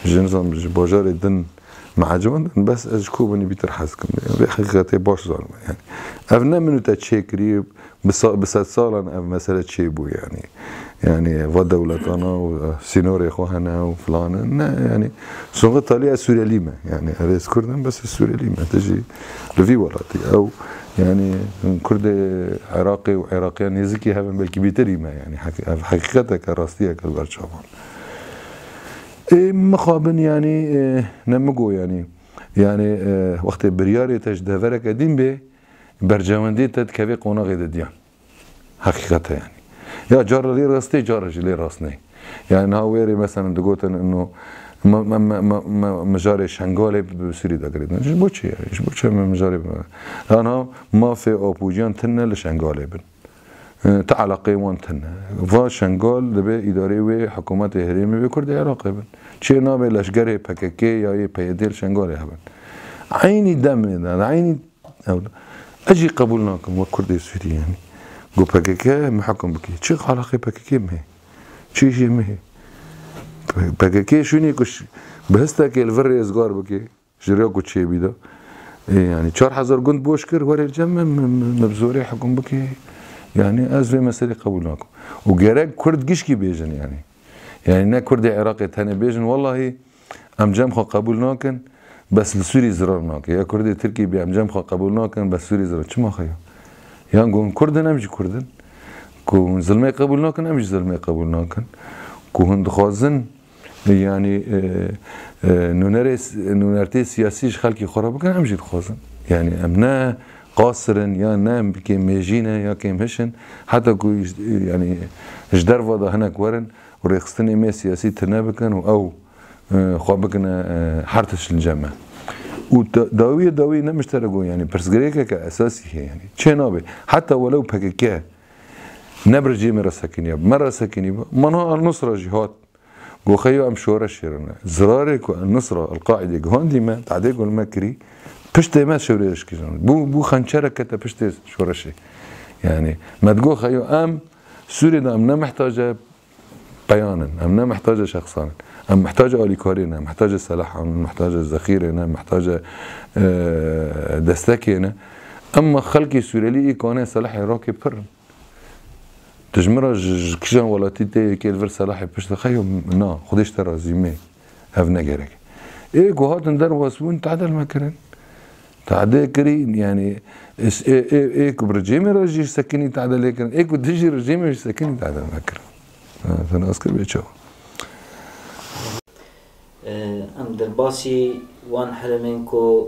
جنظام باجار الدن مع جوان بس أجكو بني بيتر حسكم حقيقة باش ظالم يعني أفنا منو تشيكري بس صالا أف مسألة شيبو يعني ودولتنا وسينوري إخوانا وفلان يعني سنغ طالية سوريا ليما يعني أريس كردن بس السوريا ليما تجي لفي ولاتي أو يعني كرد عراقي وعراقيان يزكي هذا بالكي بيتريما يعني حقيقتك راستية كالبرشافان مخابن يعني نمجو يعني وقت برياري تجدفرك قديم به برجواندي تدكبي قونا غير ديان حقيقة يعني يا جار لي راستي جار لي راسني يعني هاويري مثلا دقوتن انه مجاري شنغالي بسوري دقريدن ايش بوشي يعني ايش بوشي مجاري انا ما في اوبوجيان تنا لشنغالي بن تعلقي وان تنا فا شنغال دبي اداري و حكومت هرمي بكرد عراقي بن شي نابي لشجري بككي يا بيدير شنغالي هبن عيني دم عيني اجي قبولناكم وكردي سوري يعني قو بككي محكم بكي شي علاقه بككي ما شي ما بككي شوني كش بهستك الفري ازغار بكي جريكو تشي بيدا يعني 4000 جند بوشكر وري الجمع مبزوري حكم بكي يعني ازوي مسألة قبولناكم وجراك كرد جيشكي بيجن يعني نا كردي عراقي تاني بيجن والله ام جمخه قبولناكن بس بسوري زرارناك يا كردي تركي بي ام جمخه قبولناكن بس سوري زرار شما خيو يعني نقول كردن امجي كردن كون زلمي قبولناكن امجي زلمي قبولناكن كون دخوازن يعني نونرتي سياسيش خلقي خراب كان امجي دخوازن يعني امنا قاصرا يا نام بكي ميجينا يا كيم هشن حتى كو يعني جدر وضع هناك ورن وريخستني مي سياسي تنابكن او خوابكنا حرتش الجامعة وداوية نمشترقوا يعني برسغريكا كأساسي هي يعني تشينابي حتى ولو بكيكا نبرجي مرة سكينية منها النصرة جهات قو خيو ام شورا شيرنا زرارك النصرة القاعدة جهان ديما تعديقوا المكري بشتي ما شوريش كيجان بو خنشرة كتا بشتي شورشي يعني ما تقول خيو ام سوريا ام محتاجة بيانا ام محتاجة شخصانا ام محتاجة اليكارينا محتاجة سلاح ام محتاجة ذخيرنا محتاجة دستكينا اما خلقي سوريالي كان سلاح عراقي برن تجمرة كيجان ولاتي تي كيلفر سلاحي بشت خيو نا خديش ترى زيمي هاف نجرك ايه جوهات ندر واسون تعدل مكرن تعدل كرين يعني ايه كبرجيمي رجي سكني تعدل لكن ايه كدجي رجيمي سكني تعدل مكرن انا اسكر بيتشو ام درباسي وان حلمينكو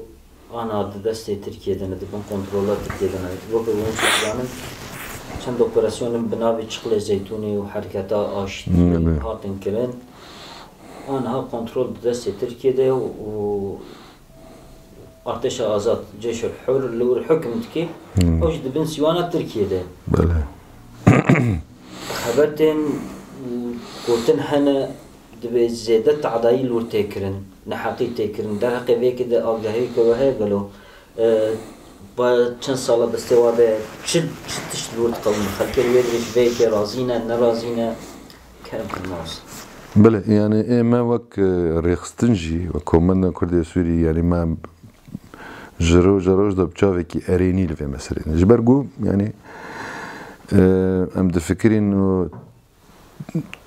انا دستي تركيا دنا دبن كنترولات تركيا دنا وقت وين شغلان چند اپراسیون بناوی چقل زیتونی و حرکت آشتی هاتن کرن آنها کنترل دست ترکیه ده و ارتش آزاد جيش الحر لور حكم تكي اوش دبن سيوانات تركيا ده بله خبرتن قلتن هنا دبي زيادة تعداي لور تكرن نحقي تكرن در حقي كده آگاهی که وهي قالوا با چند ساله بستوابه چه تشتلور تقوم خلقه ويدرش فيك رازينا نرازينا كلام الناس بله يعني ما وك ريخستنجي وكومنا كردي سوري يعني ما جروج ده بچاوكي اريني لفي مثلا جبرجو يعني ام دفكري انه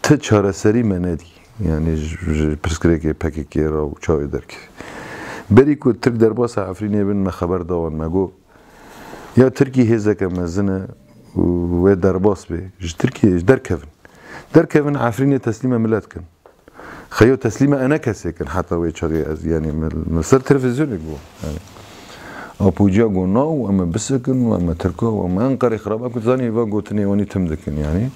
تشاره سري منادي يعني برسكريكي باكيكي رو چاوي درك بريكو ترك درباس عفريني بن خبر داون ماجو يا تركي هزك مزنه و درباس به تركي در كيفن عفريني تسليمه ملاتكن خيو تسليمه انا كسكن حتى وي تشغي يعني مصر تلفزيون يقول يعني ابوجا قلنا واما بسكن واما تركو واما انقري خراب كنت ثاني باقوتني وني تمدكن يعني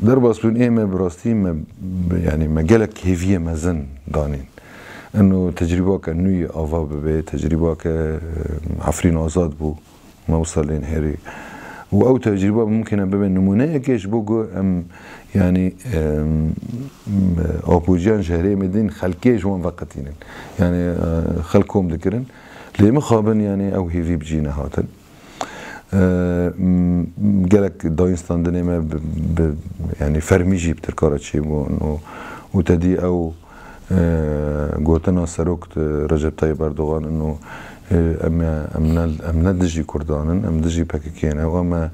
درباس بون ايما براستي ما يعني مجالك كيفيه مازن دانين انه تجربه كنوي افا بي تجربه عفرين آزاد بو ما وصل لين هيري او تجربه ممكن بين نمونه كيش بوجو ام يعني اوبوجيان شهري مدين خلكيش وان وقتين يعني خلكم ذكرن لي مخابن يعني او هيفي بجينا هاتن قالك داينستان دنيما يعني فرميجي بتركارت شي انه وتدي او گوتنا سروکت رجب طيب اردوغان انه ام ندجي كردانن ام دجي باكيكينا وما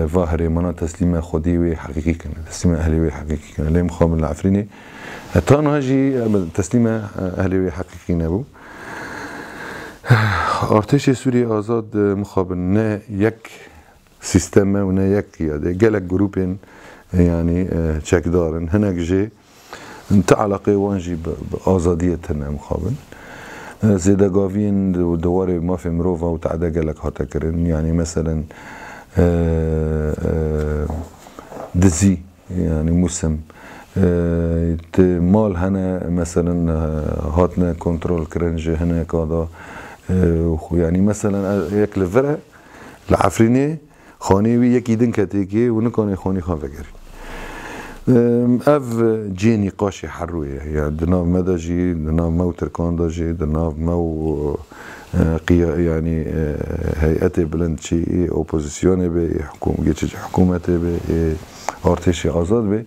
ظاهري منا تسليمه خديوي حقيقي كان تسليمه اهليوي حقيقي كان ليه مخابن العفريني تان هاجي تسليمه اهليوي حقيقي نبو ارتش سوري آزاد مخابن نه یک سیستم و نه یک قیاده گلک گروپین يعني تشك دارن هناك جي انت علاقه وانجي بآزاديتنا مخابن زيدا قافين دواري ما في مروفا وتعدا قالك هاتكرن يعني مثلا دزي يعني موسم مال هنا مثلا هاتنا كنترول كرنج هنا كذا يعني مثلا ياك الفرق العفريني خانيوي يكي دنكتيكي ونكوني خاني خان فكري اف جي نقاشي حرويه يعني دناف مدى جي دناف مو تركاندا جي دناف مو يعني هيئتي بلند شي اوبوزيسيوني بي حكومتي بي ارتشي آزاد بي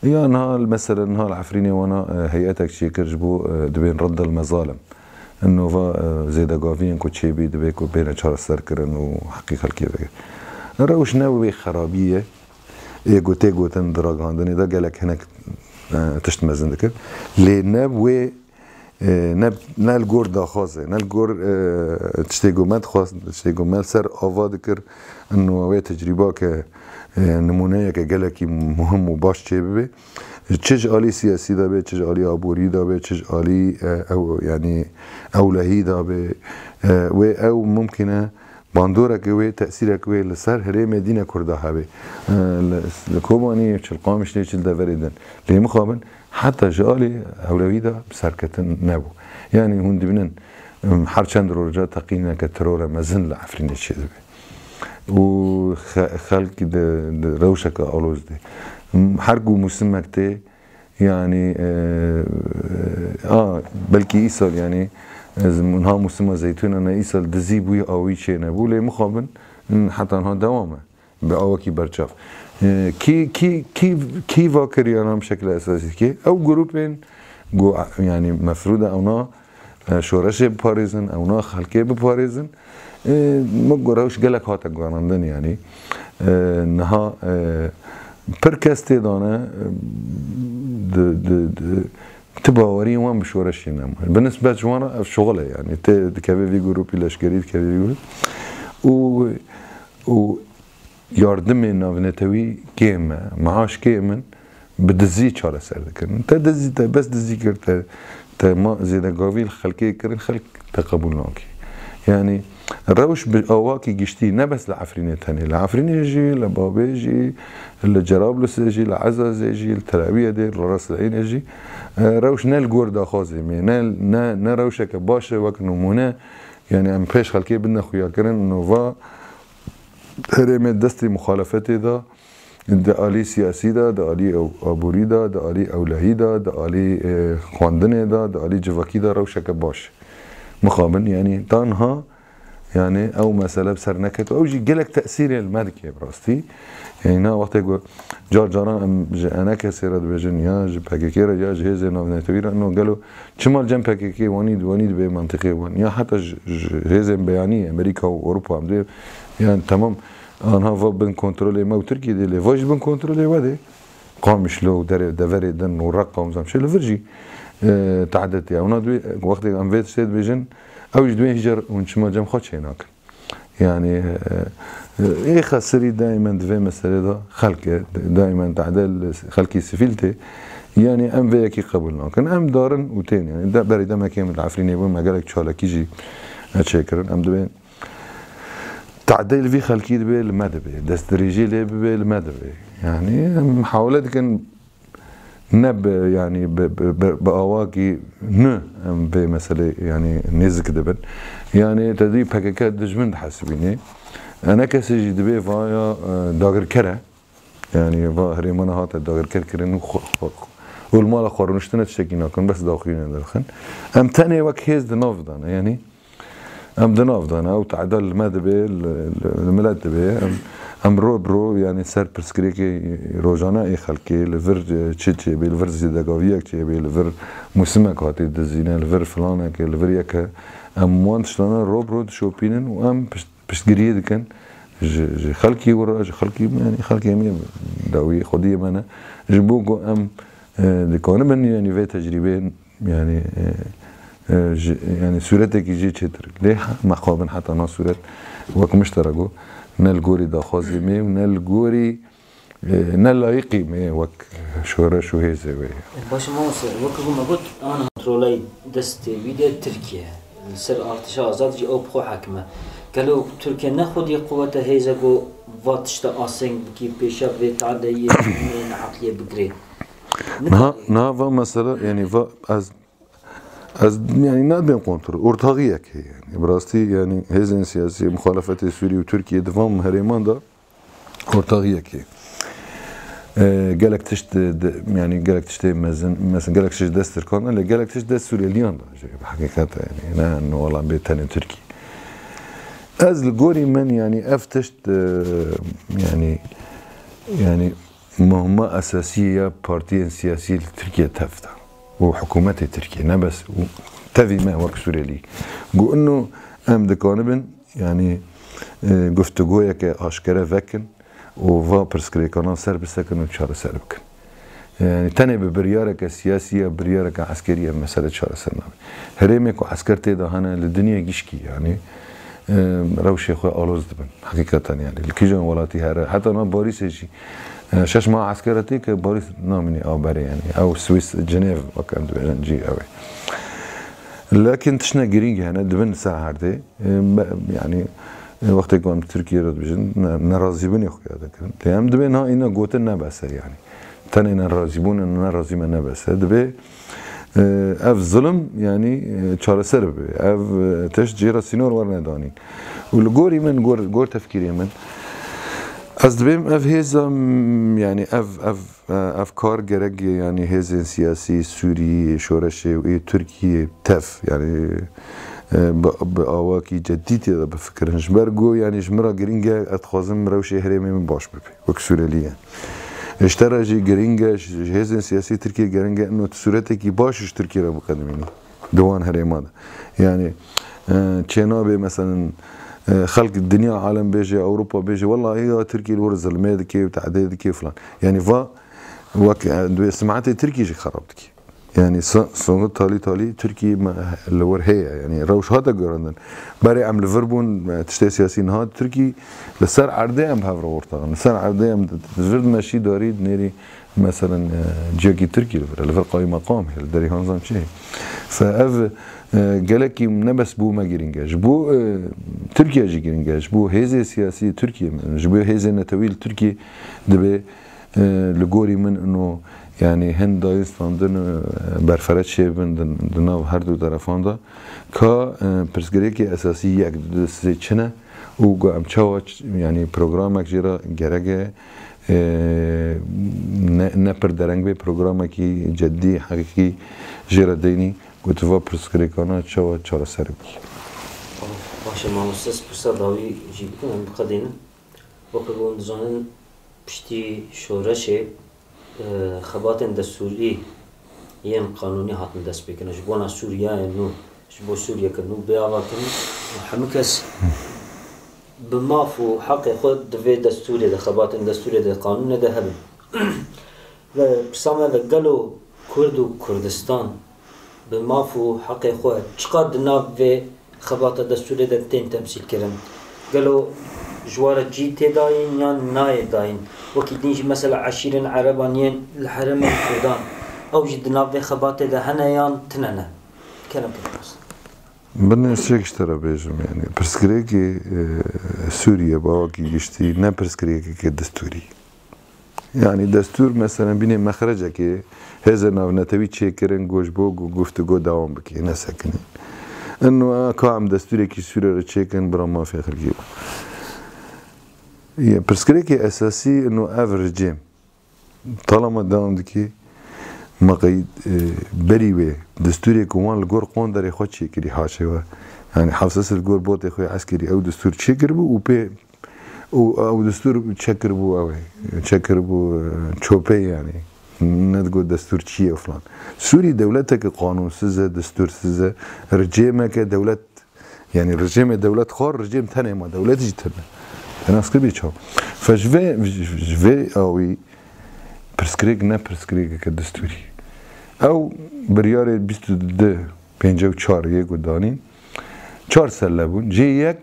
يعني نهال مثلا نهال عفريني وانا هيئتك شي كرجبو دبين رد المظالم انه زيدا قافين كوتشي بي دبيكو بين شهر السركرن وحقيقه الكيف روش ناوي خرابيه ايجو تيجو تندرج عندني ده جالك هناك تشتمزن ذكر لنبوي نب نال جور دا خاصه نال جور تشتيجو مات خاص تشتيجو مال سر افا ذكر انه هو تجربه ك نمونه كجالك مهم وباش تشبه تشج آلي سياسي ده به تشج آلي عبوري ده به تشج آلي او يعني اولهي ده به او ممكنه باندورا كوي تأثير كوي لسر هري مدينة كردها هبي لكوباني تشل قامش ليش الدفريدن ليه مخابن حتى جالي أولوية بسركتن نبو يعني هون دبنن حرشان رجال تقينا كترورة مزن لعفرين الشيء ده وخلق روشك أولوز ده حرقو مسمك تي يعني بلكي إيصال يعني منها مسمى زيتون أنا إيصال دزيبوي أوي شيء نبولي مخابن حتى أنها دوامه بأوكي برشاف كي فاكر أنا بشكل أساسي كي أو جروبين جو يعني مفروضة أونا شورش بباريزن أونا خلقي بباريزن مجروش جالك هاتا جواندن يعني نها بركستي دانا تباوري وان بشورش ينام بالنسبة جوانا شغله يعني كافي في جروبي لشكريت كافي في و ياردمي نافنتوي كيما معاش كيمن بدزي شارع سردكن انت دزي بس دزي كرت ما زيدا قاوي الخلقي كرن خلق تقبلناكي يعني الروش بأواكي جشتي نبس لعفريني تاني لعفريني يجي لبابي يجي لجرابلس يجي لعزاز يجي لتلابية دي لراس العين يجي روش نال جوردا خازمي نال روشك باشا وك نمونه يعني ام بيش خلقي بدنا خويا كرن انه فا هرمي دستي مخالفتي دا آلي سياسي دا آلي عبوري دا آلي أولهي دا آلي خواندني دا آلي جواكي دا روشك باش مخابن يعني تانها يعني او مسألة بسر نكت او جي جلك تأثير الملكي براستي يعني نا وقت يقول جارجانا انا كسيرت بجن يا جبهكيكيرا يا جهاز نافنتويرا انه قالوا شمال جنب هكيكي ونيد بمنطقة وان يا حتى جهاز بياني امريكا واوروبا عم يعني تمام انا فا بن كنترولي ما وتركي دي لي فاش بن كنترولي ودي قامش له دفري دن ورقم زمشي لفرجي تعدت يعني انا وقت ام فيت سيد بجن او جدوين هجر ونشما جم خدش هناك يعني ايه خسري دائما دفي مسألة دا خلق دائما تعدل خلقي سفيلتي يعني ام في اكي قبلنا كان ام دارن وتين يعني دا بري دما كامل العفريني وين ما قالك شالك يجي اتشكرن ام دبين تعديل في خلقي دبي المدبي دستريجي لي بي المدبي يعني محاولات كان نب يعني بأواقي بمثلا يعني نزك دبن يعني تدريب حكاكات دجمن حسبيني أنا كسي دبي فايا داغر كرة يعني فاهري منا هات داغر كرن والمال خارنشتنا تشكينا كن بس داخلين داخل أم تاني وقت هيز دناف دانا يعني أم دناف دانا أو تعدل المدبي الملاد دبي امرو برو يعني سر برسكريكي روجانا اي خلقي لفر تشي بي لفر زيداغاويك تشي بي لفر موسمك هاتي دزينا لفر فلانك لفر يك ام وان شلون رو برو شوبينن وام بشتغري دكن خلقي ورا خلقي يعني خلقي مي داوي خديه منا جبوكو ام دكون من يعني في تجربه يعني يعني صورتك يجي تشتر ليه مقابن حتى ناس صورت وك مشتركوا نال جوري دا خازي مي ونال جوري نال لايقي مي وك شورا شو هي زوي باش ما وك ما قلت انا ترولي دستي فيديو تركيا سر ارتشا ازاد جي او بخو حكمه قالوا تركيا ناخذ قوتها هيزاغو فاتشتا اسين كي بيشا في تعدي من عقليه بقري نا مثلا يعني از يعني نادم كونتر ortağıyak yani براستی yani hezin siyasi muhalefeti Suriye ve Türkiye devam heriman da ortağıyak gelek tişte yani gelek tişte mesela gelek tişte destir kan ile gelek tişte Suriyeliyan da hakikaten yani ne olan bir tane Türkiye az الجوري من يعني افتشت يعني مهمة أساسية بارتيين سياسية لتركيا تفتح وحكومات تركيا نبس تفي ما وك سوريلي جو انه ام دكانبن يعني گفتگويا كاشكرا فكن وفا برسكريكانا سر بسكن وشار سر بكن يعني تاني ببريارك سياسية بريارك عسكرية مسألة شار سرنامي هريمك وعسكرتي ده هنا للدنيا جيشكي يعني روشي اخويا آلوز دبن حقيقة يعني الكيجان ولاتي هرا حتى ما باريس يجي شاش مع عسكرتي كباريس نامني او بري يعني او سويس جنيف وكان جي اوي لكن تشنا جرينج هنا دبن ساعة هردي يعني وقت يكون تركيا رد بجن نرازيبون يا اخويا هذاك تمام دبن ها انا قوتنا بس يعني تاني نرازيبون نرازيما نبس دبي اف ظلم يعني چاره سر به اف تش جيرا سينور ورنا داني والجوري من جور تفكيري من از دبیم اف هزا يعني اف کار گرگ يعني هزا سياسي سوري شورش و تركيا تف يعني بآواكي جديدة بفكرنش برجو يعني جمرة جرينجا اتخازم روشي هرمي من باش ببي وكسوريليا اشترى جي جرينجا هزا سياسي تركيا جرينجا انه صورتك باشش تركيا راه بقدميني دوان هرمان يعني تشينابي مثلا خلق الدنيا عالم بيجي اوروبا بيجي والله هي تركيا الورز الميدكي وتعديد كيف فلان يعني فا سمعت تركي شي خربتك يعني صوت تالي تركي اللي ور هي يعني روش هذا قرندن بري عم ليفربول تشتي سياسيين هاد تركي لسر عرضي ام هافر ورطه لسر عرضي ام زرد ماشي داريد نيري مثلا جاكي تركي ليفر قايم مقام داري هانزام شيء فاف قالك نبس بو ما جرينجاج بو تركيا جي جرينجاج بو هيزي سياسي تركيا جبو هيزي نتويل تركي دبي لغوري من انه يعني هند دايستاندن برفرت شيبن دناو هر دو طرفان دا كا برسگريكي اساسي يك سيچنه و ام چاو يعني برنامج جرا گرگه نپر درنگ به برنامجی جدی حقيقي جرا ديني گوتوا برسكريكانا چاو چارا سر بي باشه ما مستس برسا داوي جيبكم بقدين وكبون دزانن پشتی شورش خباتن دستوری یم قانونی هاتن دست بکنه جبونا سوریا انو جبو سوریا کنو بیاوا کنو همه کس بمافو حق خود دوی دستوری ده خباتن دستوری ده قانون ده هبن و بسامه و گلو کرد و کردستان بمافو حق خود چقدر ناف و خبات دستوری ده تین تمثیل کرن گلو جوار جي تداين يان ناي داين وكي دينجي مثلا عشيرين عربانيين الحرم الكردان او جد نافي خباته ده هنا يان تننا كلام كده بس بدنا نشيك ترى بيجم يعني برسكريكي سوريا باوكي يشتي نا برسكريكي كدستوري يعني دستور مثلا بين مخرجك هذا نتوي تشيكرن جوش بو گفتگو دوام بكي نسكن انه كام دستوري كي سوريا تشيكن برا ما في خلقي برسكريكي اساسي انه افريج طالما داوم دكي ما قيد بريوي دستوري كوان الجور قوندري خوتشي كري حاشوا يعني حافظ الجور بوت اخوي عسكري او دستور تشيكر بو وبي او دستور چکر بو اوه چکر بو چوپه يعني ندقول دستور چیه فلان سوري دولتك قانون سزه دستور سزه رجيمك دولت يعني رجيم دولت خار رجيم تاني ما دولتي تاني انا سكربي تشو فجفي اوي برسكريك نه برسكريك كدستوري او بريار 22 54 يك ودانين 4 سال لبون جي يك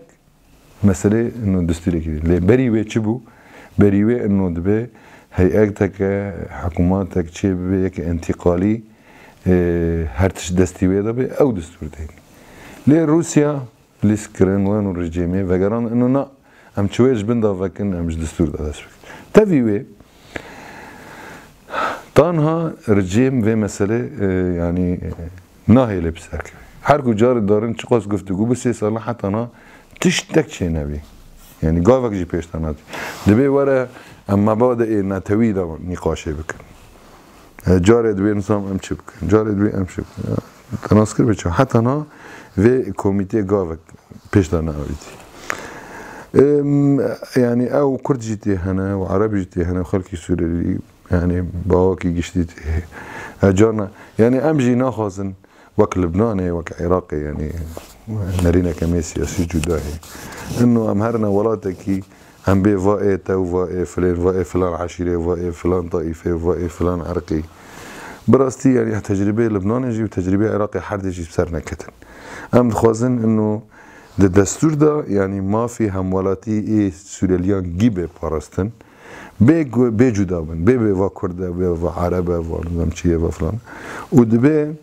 مسألة انه دستوري كده ليه بريوه چه بو بريوه انه دبه هيئتك حكوماتك چه ببه يك انتقالي هر تش دستوره دبه او دستور ده ليه روسيا لسكرن وانو رجيمه وگران انه نا هم چويش بندا وكن همش دستور ده دست بكن تفيوه تانها رجيم و مسألة يعني ناهي لبسك هر کجا دارن چقاس گفتگو به 3 سال حتی نا تشتک چه نبی یعنی گاوک جی پیشتانات دبی وره اما بعد نتوی دا نقاشه بکن جاره دبی نظام ام چه بکن جاره دبی ام چه بکن تناسکر بچه حتی نا و کمیته گاوک پیشتان آویدی يعني او كرد جيتي هنا وعربي جيتي هنا وخلقي سوري يعني باوكي جشتي اجانا يعني امجي ناخذن وك لبناني وك عراقي يعني نرينا كمية سياسي جداهي انه امهرنا ولاتكي هم بي فائي تو فائي فلان عشيرة فائي فلان طائفة فائي فلان عرقي براستي يعني تجربة لبناني وتجربة عراقي حد يجي بسرنا كتن ام خوازن انه الدستور ده يعني ما في همولاتي ايه سورياليان جيبه باراستن بي جدا بن بي كرده بي عربه ونظام چيه فلان ودبي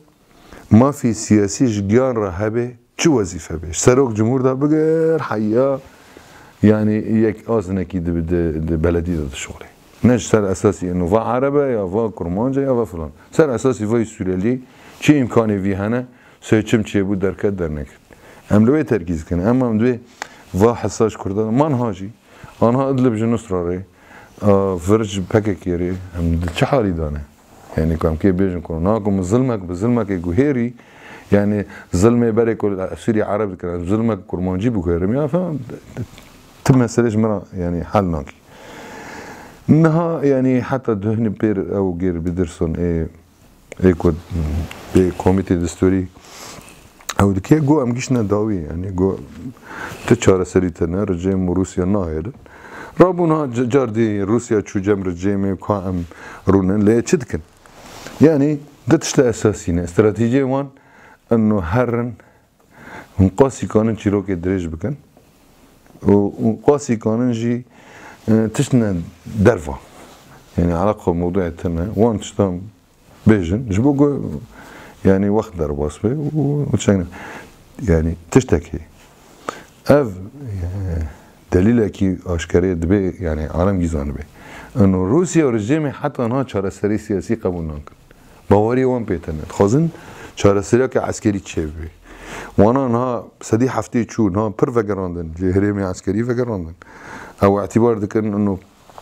ما في سياسي جيان رهبه چه وظيفه بيش سروك جمهور ده بغير حيا يعني يك ازنكي ده بلدي ده شغله نش سر اساسي انه وا عربه يا وا كرمانجه يا وا فلان سر اساسي وای سوريالي چه امکانی وی هنه سوچم چه بود درکت در نکرد املوی ترکیز کنه اما املوی وا حساس کرده من هاجی آنها ادلب جنوس راره فرج پکک یری هم چه حالی دانه يعني كم كي بيجن كوناكم ظلمك بظلمك جوهري يعني ظلمي بري كل سوري عربي كان ظلمك كرمانجي بوهرم يا فهم تم سلج مرة يعني حالناك انها يعني حتى دهن بير او غير بدرسون اي كود بكوميتي دستوري او دكي جو ام جيشنا داوي يعني جو تشار سريتنا رجيم روسيا ناهل رابونا جاردي روسيا تشو جم رجيمي كام رونن لا تشدكن يعني ده تشلا اساسينا استراتيجيه وان انه هرن قاسي كانن چيروك دريج بكن وقاسي كانن جي تشنا درفا يعني علاقه موضوع تنا وان تشتم بيجن جبوغو يعني وقت درباس بي وتشنا يعني تشتكي اف دليل كي اشكاري دبي يعني عالم جيزان بي انه روسيا ورجيمي حتى انها چارەسەری سياسي قبول ناكن باوري وان بيتن خازن چارەسەری که عسكري تشبي وانا انها سدي هفتي چو انها پر وگراندن جهريمي عسكري وگراندن او اعتبار دكن انه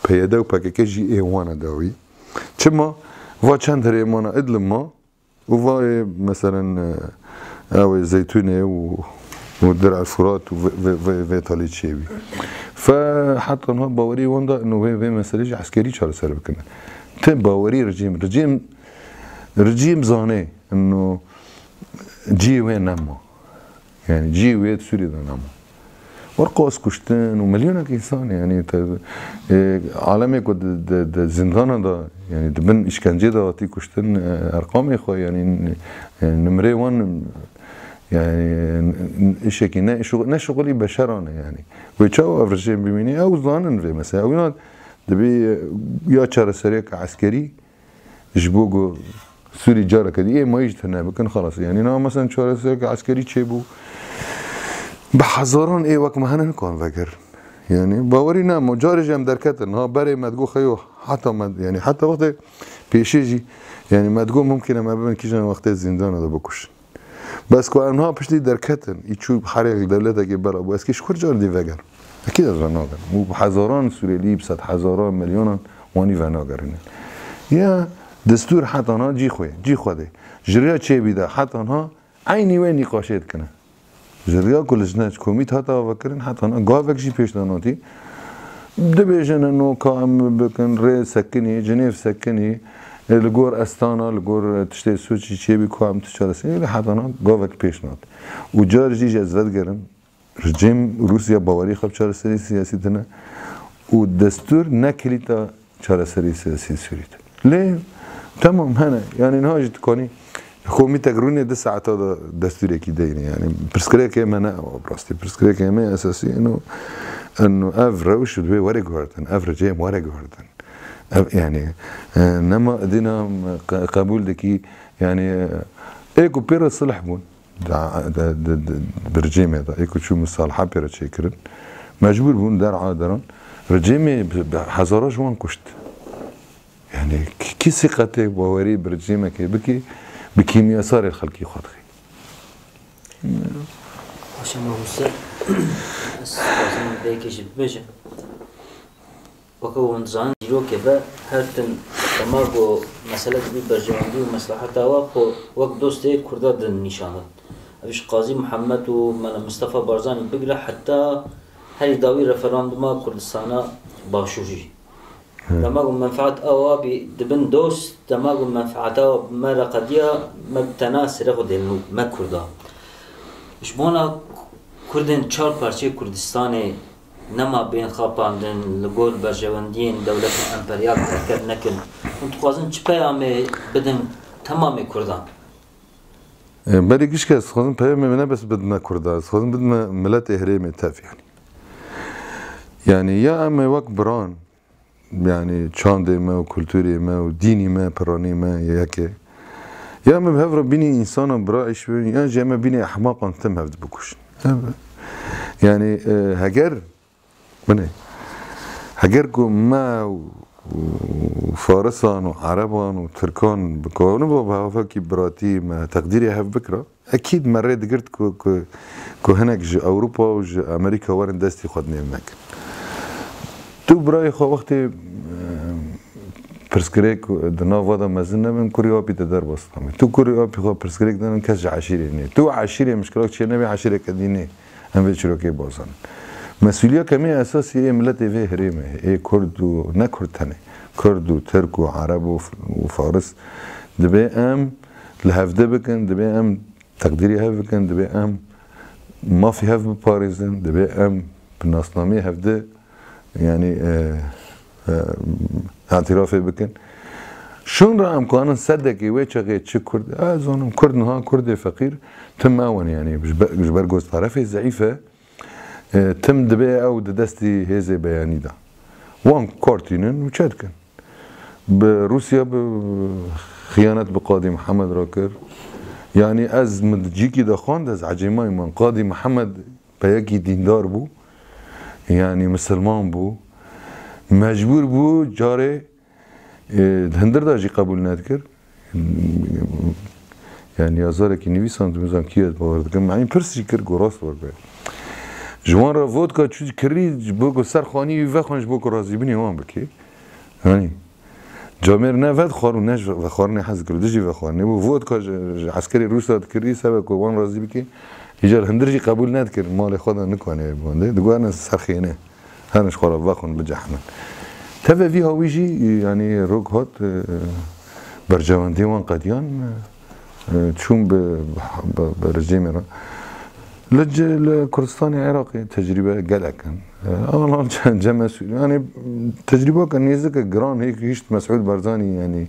پیاده و پاکه جي وانا داوي چما وا چند ريمانا ادلم ما و مثلا او زيتونه ودرع الفرات و تالي تشبي فحتى انها باوري وندا انه في مسألة عسكري چارەسەر بکنه تم باوري رجيم زانه انه جي وين نما يعني جي وين سوري ده نما ورقاس كشتن ومليونك انسان يعني عالمي كود زندان ده يعني دبن اشكنجه ده تي كشتن ارقام اخو يعني نمره 1 يعني اشكي نه شغلي بشرانه يعني ويتشاو افرجين بيميني او ظانن في مثلا او دبي يا چارەسەری عسكري جبوغو سوري جاره كدي ايه ما يجتنا بكن خلاص يعني نا مثلا چارەسەری عسكري چه بو بحزاران ايه وك مهنن كان فكر يعني باوري نا مجارج هم دركتن ها بري مدغو خيو حتى يعني حتى وقت بيشيجي يعني مدغو ممكن ما بين كيجن وقت زندان ده بكش بس كو انها بشتي دركتن يچو حريق دولته كي برا بس كي شكر جار دي فكر اكيد رناغر وبحزاران سوريلي بصد حزاران مليون واني فناغرين يا دستور حتى انا جي خوده جريا چه بيدا حتى انا عيني وين نقاشات كنا جريا كل جناش كوميت حتى فكرن حتى انا قاوك جي پیشنهادی دبیجن انو کام بکن ری سکنی جنیف سکنی لگور استانا لگور تشتی سوچی چی بی کام تشارسی لحظانا گاوک پیش نات و جار جی جزوت گرن رژیم روسیا باوری خب چارسری سیاسی تنه و دستور نکلیتا چارسری سیاسی سوریت لی تمام هنه يعني نهاج تكوني خو مي تقروني 10 ساعات هذا دستوري كي دايني يعني برسكريا كيما انا براستي برسكريا كيما اساسي انه افروش دوي وري غوردن افرجيم وري غوردن يعني نما دينا قبول دكي يعني ايكو بيرا صلح بون برجيمي هذا ايكو شو مصالحه بيرا تشكرن مجبور بون دار عادران رجيمي هزارا جوان كشت يعني كي ثقتي ووري برجيمه كي بكيمياء صار الخلقي خاطري عشان ما هو لازم بيكش بيجا وكون زان جيرو كبا هرتن تماغو مسألة بي برجواندي ومصلحتها وقت دوستي كردا دن نشانات أبيش قاضي محمد ومن مصطفى بارزاني بقرا حتى هاي داوي رفراندوما كردستانا باشوجي دماغ منفعت أوابي دبن دوست دماغ منفعت أواب مرة قديا مبتناسر خدلو ما كردا شبونا كردن چار پارچه كردستاني نما بين خاپاندن لگول برجواندين دولت امپريال تركت نكن كنت خوازن چه پیامه بدن تمام كردان بري كيش كاس خوازن پیامه منه بس بدنا كردان خوازن بدنا ملت اهريمي تاف يعني يا اما وقت بران يعني چاندي ما وكولتوري ما وديني ما براني ما ياكي يا اما بهفر بيني انسان براعي شوي يا جاما بيني احماقا تم هفت بكوش يعني هجر مني هجركم ما وفارسان وعربان وتركان بكون بهافاكي براتي ما تقديري هف بكره اكيد مريت قرت كو هناك جي اوروبا وجي امريكا ورن دستي خدني هناك تو براي خو وقتي برسكريك دنا وضع مزنا من كوريوبي تدار بسطامي تو كوريوبي خو برسكريك دنا كاج عشيري ني تو عشيري مشكلك شي نبي عشيري كديني هم بيشروكي بوزن مسؤوليه كمية اساسي ايه ملتي فيه هريمه ايه كرد ونا كرد تاني كرد وترك وعرب وفارس دبي ام لهفده بكن دبي ام تقديري هف بكن دبي ام ما في هف بباريزن دبي ام بالناصنامي هفده يعني اعترافي بكن شون رأم كوانا صدقي ويشغي تشي كرد زونم كرد نها كرد فقير تم اون يعني جبر جوز طرفي ضعيفة تم دبي او دستي هزي بياني دا وان كورتينن وشادكن بروسيا بخيانة بقاضي محمد راكر يعني از مدجيكي دا خواند از عجيماي من قاضي محمد بياكي ديندار بو يعني مسلمان بو مجبور بو جاري هندر داجي قبول نادكر يعني يازارك نويسان تمزان كيات باوردكم معين برسي كر قراص وربا جوان را فودكا تشوج كري بوكو سرخاني وفخانش بوكو رازي بني وان بكي هاني جامير نفد خارو نش وخارني حز كرو دجي وخارني بو فودكا عسكري روسا كري سبك وان رازي بكي يجار هندرجي قبول نادكر مال خدا نكواني بونده دغو انا سرخينه هانش خراب وخون بجحمن تفا فيها ويجي يعني روك هات برجوان ديوان قديان تشوم برجيمنا لج الكردستاني العراقي تجربه قلقا الله جمع يعني تجربه كان يزك جران هيك هيشت مسعود برزاني يعني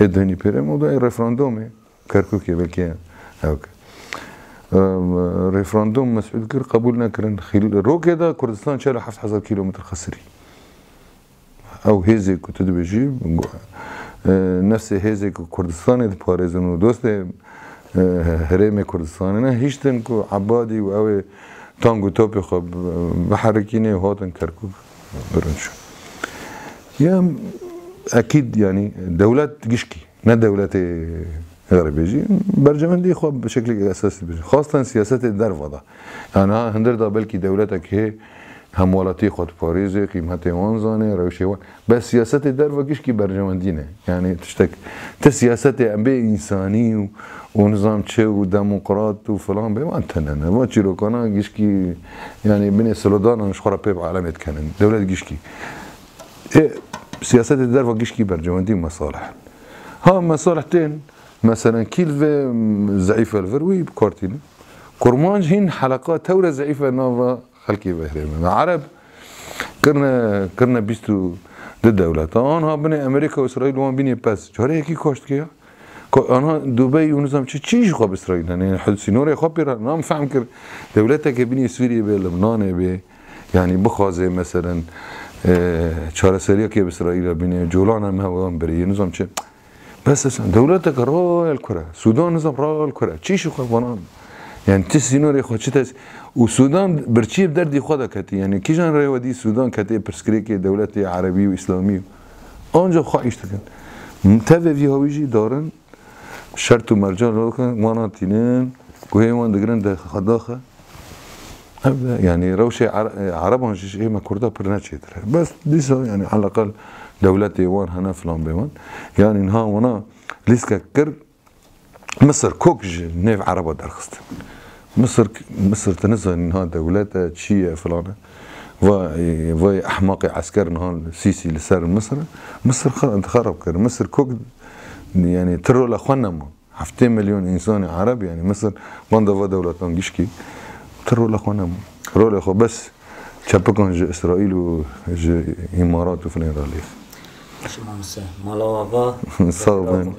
ادهني بيرم موضوع ريفراندومي كركوكي بلكي هاك ريفراندوم مسعود كر قبولنا كرن روك هذا كردستان شال 7000 كيلومتر خسري او هيزك تدبجي نفس هيزك كردستان باريزن ودوست هرم كردستان نه هیچتن کو عبادی و او تانگو توپی خب بحركيني وهاتن كركوك برنشو يا اكيد يعني دولات قشكي ما دولات غربيجي برجمندي خب بشكل اساسي خاصه سياسات الدرفضه يعني هندر دا بلكي دولتك هي هموالتی خود پاریزه قیمت وان زانه روشی وان بس سیاست در وگیش کی برجمندینه یعنی تشتک سیاست به انسانی و نظام چه و دموکرات و فلان به وان تنن ما چی رو کنه گیش کی یعنی بین سلودان مش خراب به علامت کنن دولت گیش کی سیاست در وگیش کی برجمندی مصالح ها مصالحتين مثلا كيلفا ضعيفه الفروي بكورتين كرمانج هين حلقات تورا ضعيفه نوفا خلقي بهريم عرب كرنا بيستو للدولة انا بني امريكا واسرائيل وان بني بس جاري كي كوشت كيا انا دبي ونظام تشيش خو باسرائيل يعني حدث نور خبر انا فهم كر دولتك بني سوريا بلبنان به يعني بخازه مثلا چهارسریا که اسرائیل بینه جولان هم هوام بری نظام چه بس دولتك راه الكره السودان نظام راه الكره چی شو خوانم يعني تسينوري خو چتاس والسودان برچيب دردي خدا كتي يعني كيجان ريودي السودان كتي برسكريكي دولتي عربي واسلامي اونجا خواهش تكن متوي في هويجي دارن شرط ومرجان لوكن وانا تينين وهيوان دغرن ده خداخه يعني روشي عربان جيش ايه ما كردا برناتشي بس ديسا يعني على الاقل دولتي وان هنا فلان بيوان يعني انها وانا ليسكا كر مصر كوكج نيف عربة درخست مصر تنزل انها دولتها تشيع فلانة واي احماقي عسكر انها سيسي لسار مصر خرب كر مصر كوك يعني ترو لاخوانا ما 7 مليون انسان عرب يعني مصر باندا دولتان جيشكي ترو لاخوانا ما رو لاخو بس تشابكون جو اسرائيل و جو امارات وفلان راليف شمامسه مالا وابا صابن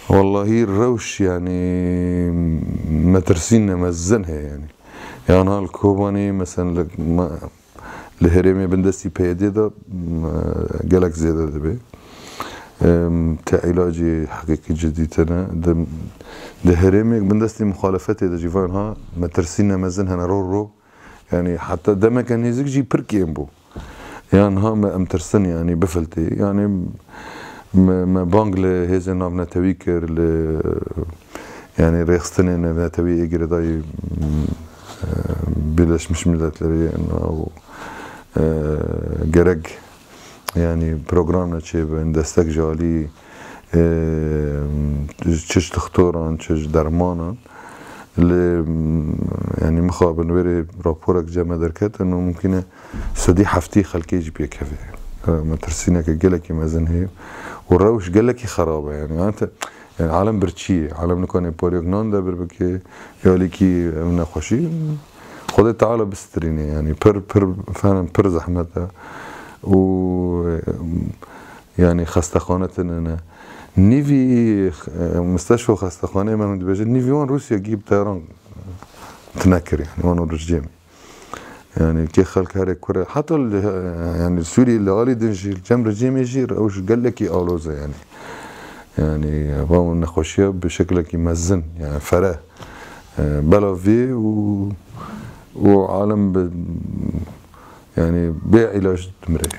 والله الروش يعني مترسين مزنها يعني هالكوباني مثلا الهرمي بندستي بيدي ده قالك زيادة دبي تعلاجي حقيقي جديدنا ده هرمي بندستي مخالفات ده جيفانها مترسين مزنها رو يعني حتى ده ما كان يزيك جي بركي امبو يعني ها ما امترسن يعني بفلتي يعني ما بانجل هذا نام نتويكر يعني ريخستنين نتوي اجري داي بلاش مش ملات لري انه جرج يعني برنامج نتشي بندستك جالي تشج تختوران تشج درمانا اللي يعني مخابن وري رابورك جمع دركات انه ممكن سدي حفتي خلكي يجي كافي ما ترسينك جلكي مازن هي والروش جلكي خرابه يعني انت يعني عالم برتشي عالم نكون بوريغنان ده بربكي يالكي من خوشي خذ تعالى بستريني يعني بر فعلا بر زحمتها و يعني خستخانه انا نيفي مستشفى خستخانه ما مدبجه نيفي وان روسيا جيب طيران تنكر يعني وانا رجيم يعني كي خلق هاري كوريا حتى يعني السوري اللي قالي دنجي الجم رجيم يجير اوش قال لك اولوزه يعني باو نخوشيه بشكل يمزن يعني فراه بلا في وعالم يعني بيع علاج تمرير